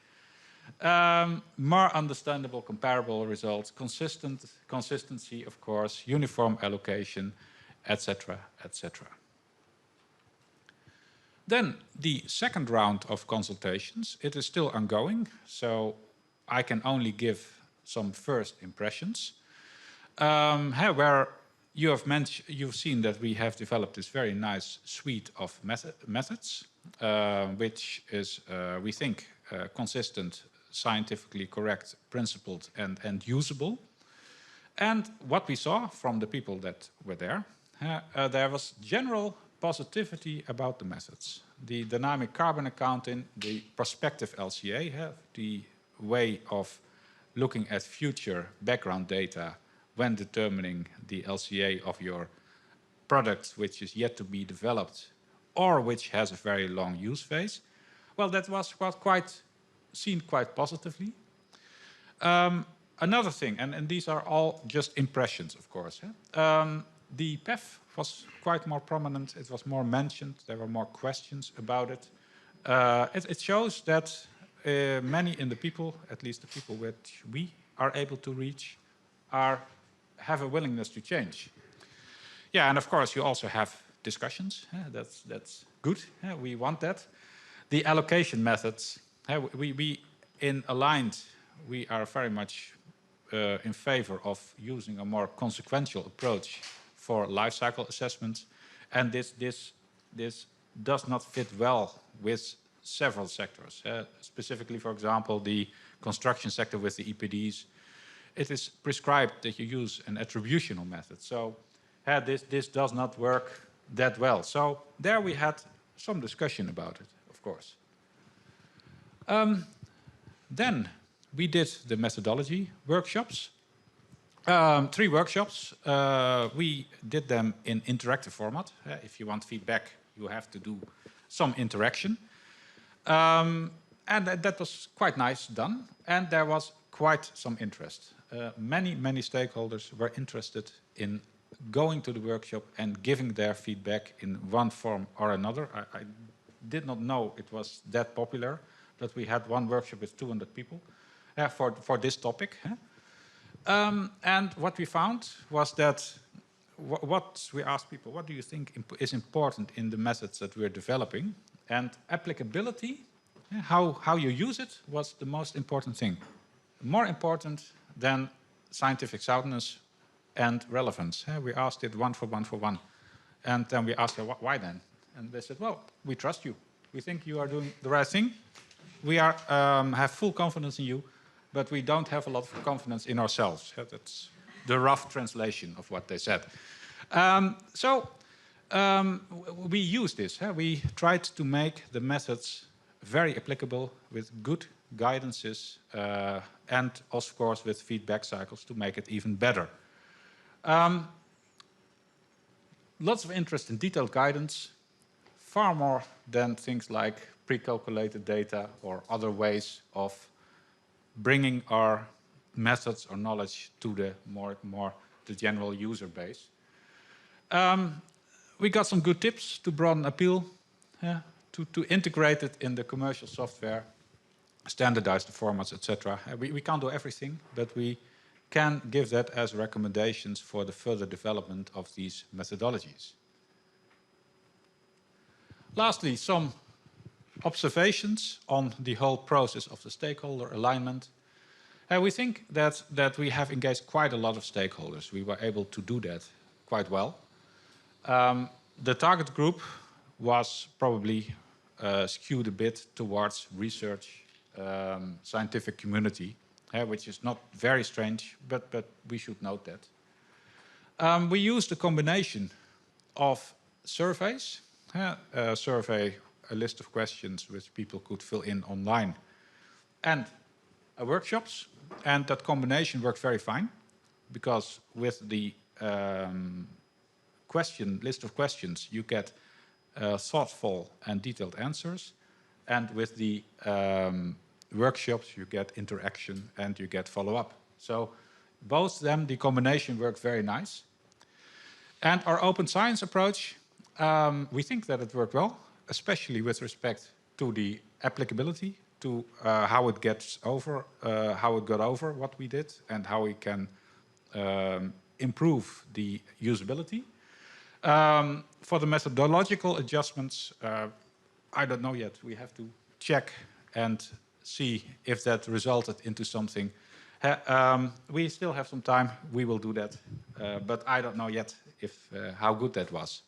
More understandable, comparable results, consistency, of course, uniform allocation, etc., etc. Then the second round of consultations, it is still ongoing, so I can only give some first impressions. Where you've seen that we have developed this very nice suite of methods, which is, we think, consistent, scientifically correct, principled, and usable. And what we saw from the people that were there was general positivity about the methods. The dynamic carbon accounting, the prospective LCA, the way of looking at future background data when determining the LCA of your product, which is yet to be developed or which has a very long use phase. Well, that was seen quite positively. Another thing, and these are all just impressions, of course. The PEF was quite more prominent. It was more mentioned. There were more questions about it. It shows that many in the people, at least the people which we are able to reach, have a willingness to change. Yeah, and of course you also have discussions. That's good. We want that. The allocation methods. We in Aligned, we are very much in favor of using a more consequential approach for life cycle assessments, and this does not fit well with several sectors. Specifically, for example, the construction sector with the EPDs. It is prescribed that you use an attributional method. So this does not work that well. So there we had some discussion about it, of course. Then we did the methodology workshops. 3 workshops. We did them in interactive format. If you want feedback, you have to do some interaction. And that was quite nice done. And there was quite some interest. Many stakeholders were interested in going to the workshop and giving their feedback in one form or another. I did not know it was that popular, that we had one workshop with 200 people for this topic. And what we found was that what we asked people, what do you think is important in the methods that we're developing? And applicability, how you use it, was the most important thing. More important than scientific soundness and relevance. We asked it one for one. And then we asked her, why then? And they said, well, we trust you. We think you are doing the right thing. We have full confidence in you, but we don't have a lot of confidence in ourselves. That's the rough translation of what they said. We used this. We tried to make the methods very applicable with good guidances and, of course, with feedback cycles to make it even better. Lots of interest in detailed guidance, far more than things like pre-calculated data or other ways of bringing our methods or knowledge to the the general user base. We got some good tips to broaden appeal, to integrate it in the commercial software, standardize the formats, etc. We can't do everything, but we can give that as recommendations for the further development of these methodologies. Lastly, some observations on the whole process of the stakeholder alignment. We think that we have engaged quite a lot of stakeholders. We were able to do that quite well. The target group was probably skewed a bit towards research, scientific community, which is not very strange, but we should note that. We used a combination of surveys, a list of questions which people could fill in online, and workshops, And that combination works very fine, because with the list of questions, you get thoughtful and detailed answers. And with the workshops, you get interaction and you get follow-up. So both them, the combination works very nice. And our open science approach, we think that it worked well, especially with respect to the applicability, to how it got over what we did, and how we can improve the usability. For the methodological adjustments, I don't know yet. We have to check and see if that resulted into something. We still have some time. We will do that, but I don't know yet if how good that was.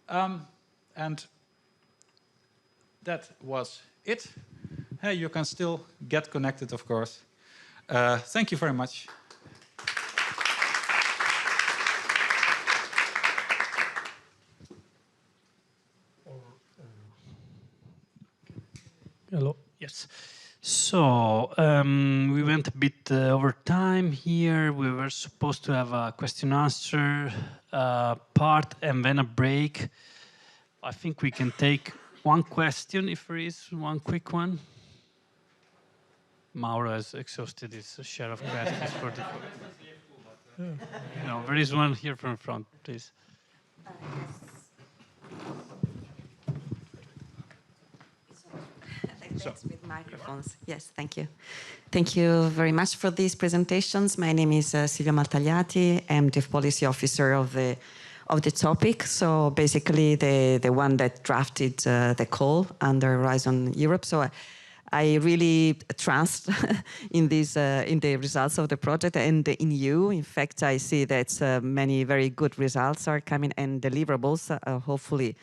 And that was it. Hey, you can still get connected, of course. Thank you very much. Hello. Yes. So we went a bit over time here. We were supposed to have a question answer part and then a break. I think we can take one question if there is one quick one. Mauro has exhausted his share of questions for the. No, there is one here from front, please. Thanks with microphones. Yes, thank you. Thank you very much for these presentations. My name is Silvia Maltagliati. I'm the policy officer of the topic. So basically the one that drafted the call under Horizon Europe. So I really trust in the results of the project and in you. In fact, I see that many very good results are coming, and deliverables hopefully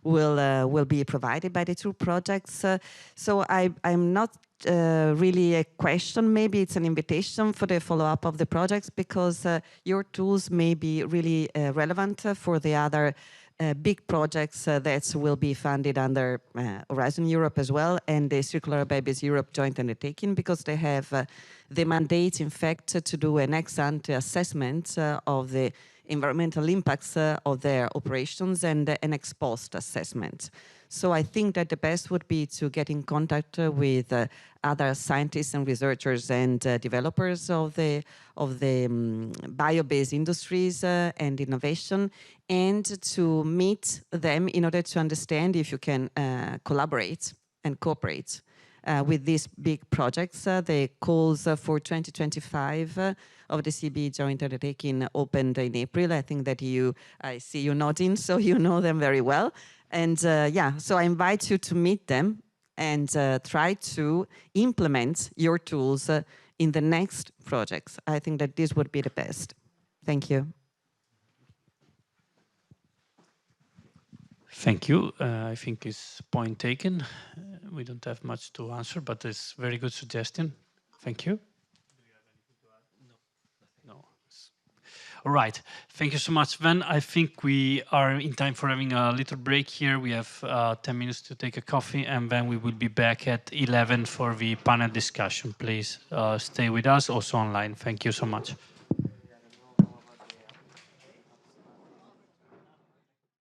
will be provided by the two projects. So I'm not really a question, maybe it's an invitation for the follow-up of the projects, because your tools may be really relevant for the other big projects that will be funded under Horizon Europe as well, and the Circular Babies Europe joint undertaking, because they have the mandate, in fact, to do an ex-ante assessment of the environmental impacts of their operations and an ex-post assessment. So I think that the best would be to get in contact with other scientists and researchers and developers of the bio-based industries and innovation, and to meet them in order to understand if you can collaborate and cooperate with these big projects. The calls for 2025 of the CB joint undertaking opened in April. I think that I see you nodding, so you know them very well. And yeah, so I invite you to meet them and try to implement your tools in the next projects. I think that this would be the best. Thank you. Thank you. I think it's point taken. We don't have much to answer, but it's a very good suggestion. Thank you. All right. Thank you so much. Then I think we are in time for having a little break here. We have 10 minutes to take a coffee, and then we will be back at 11 for the panel discussion. Please stay with us, also online. Thank you so much.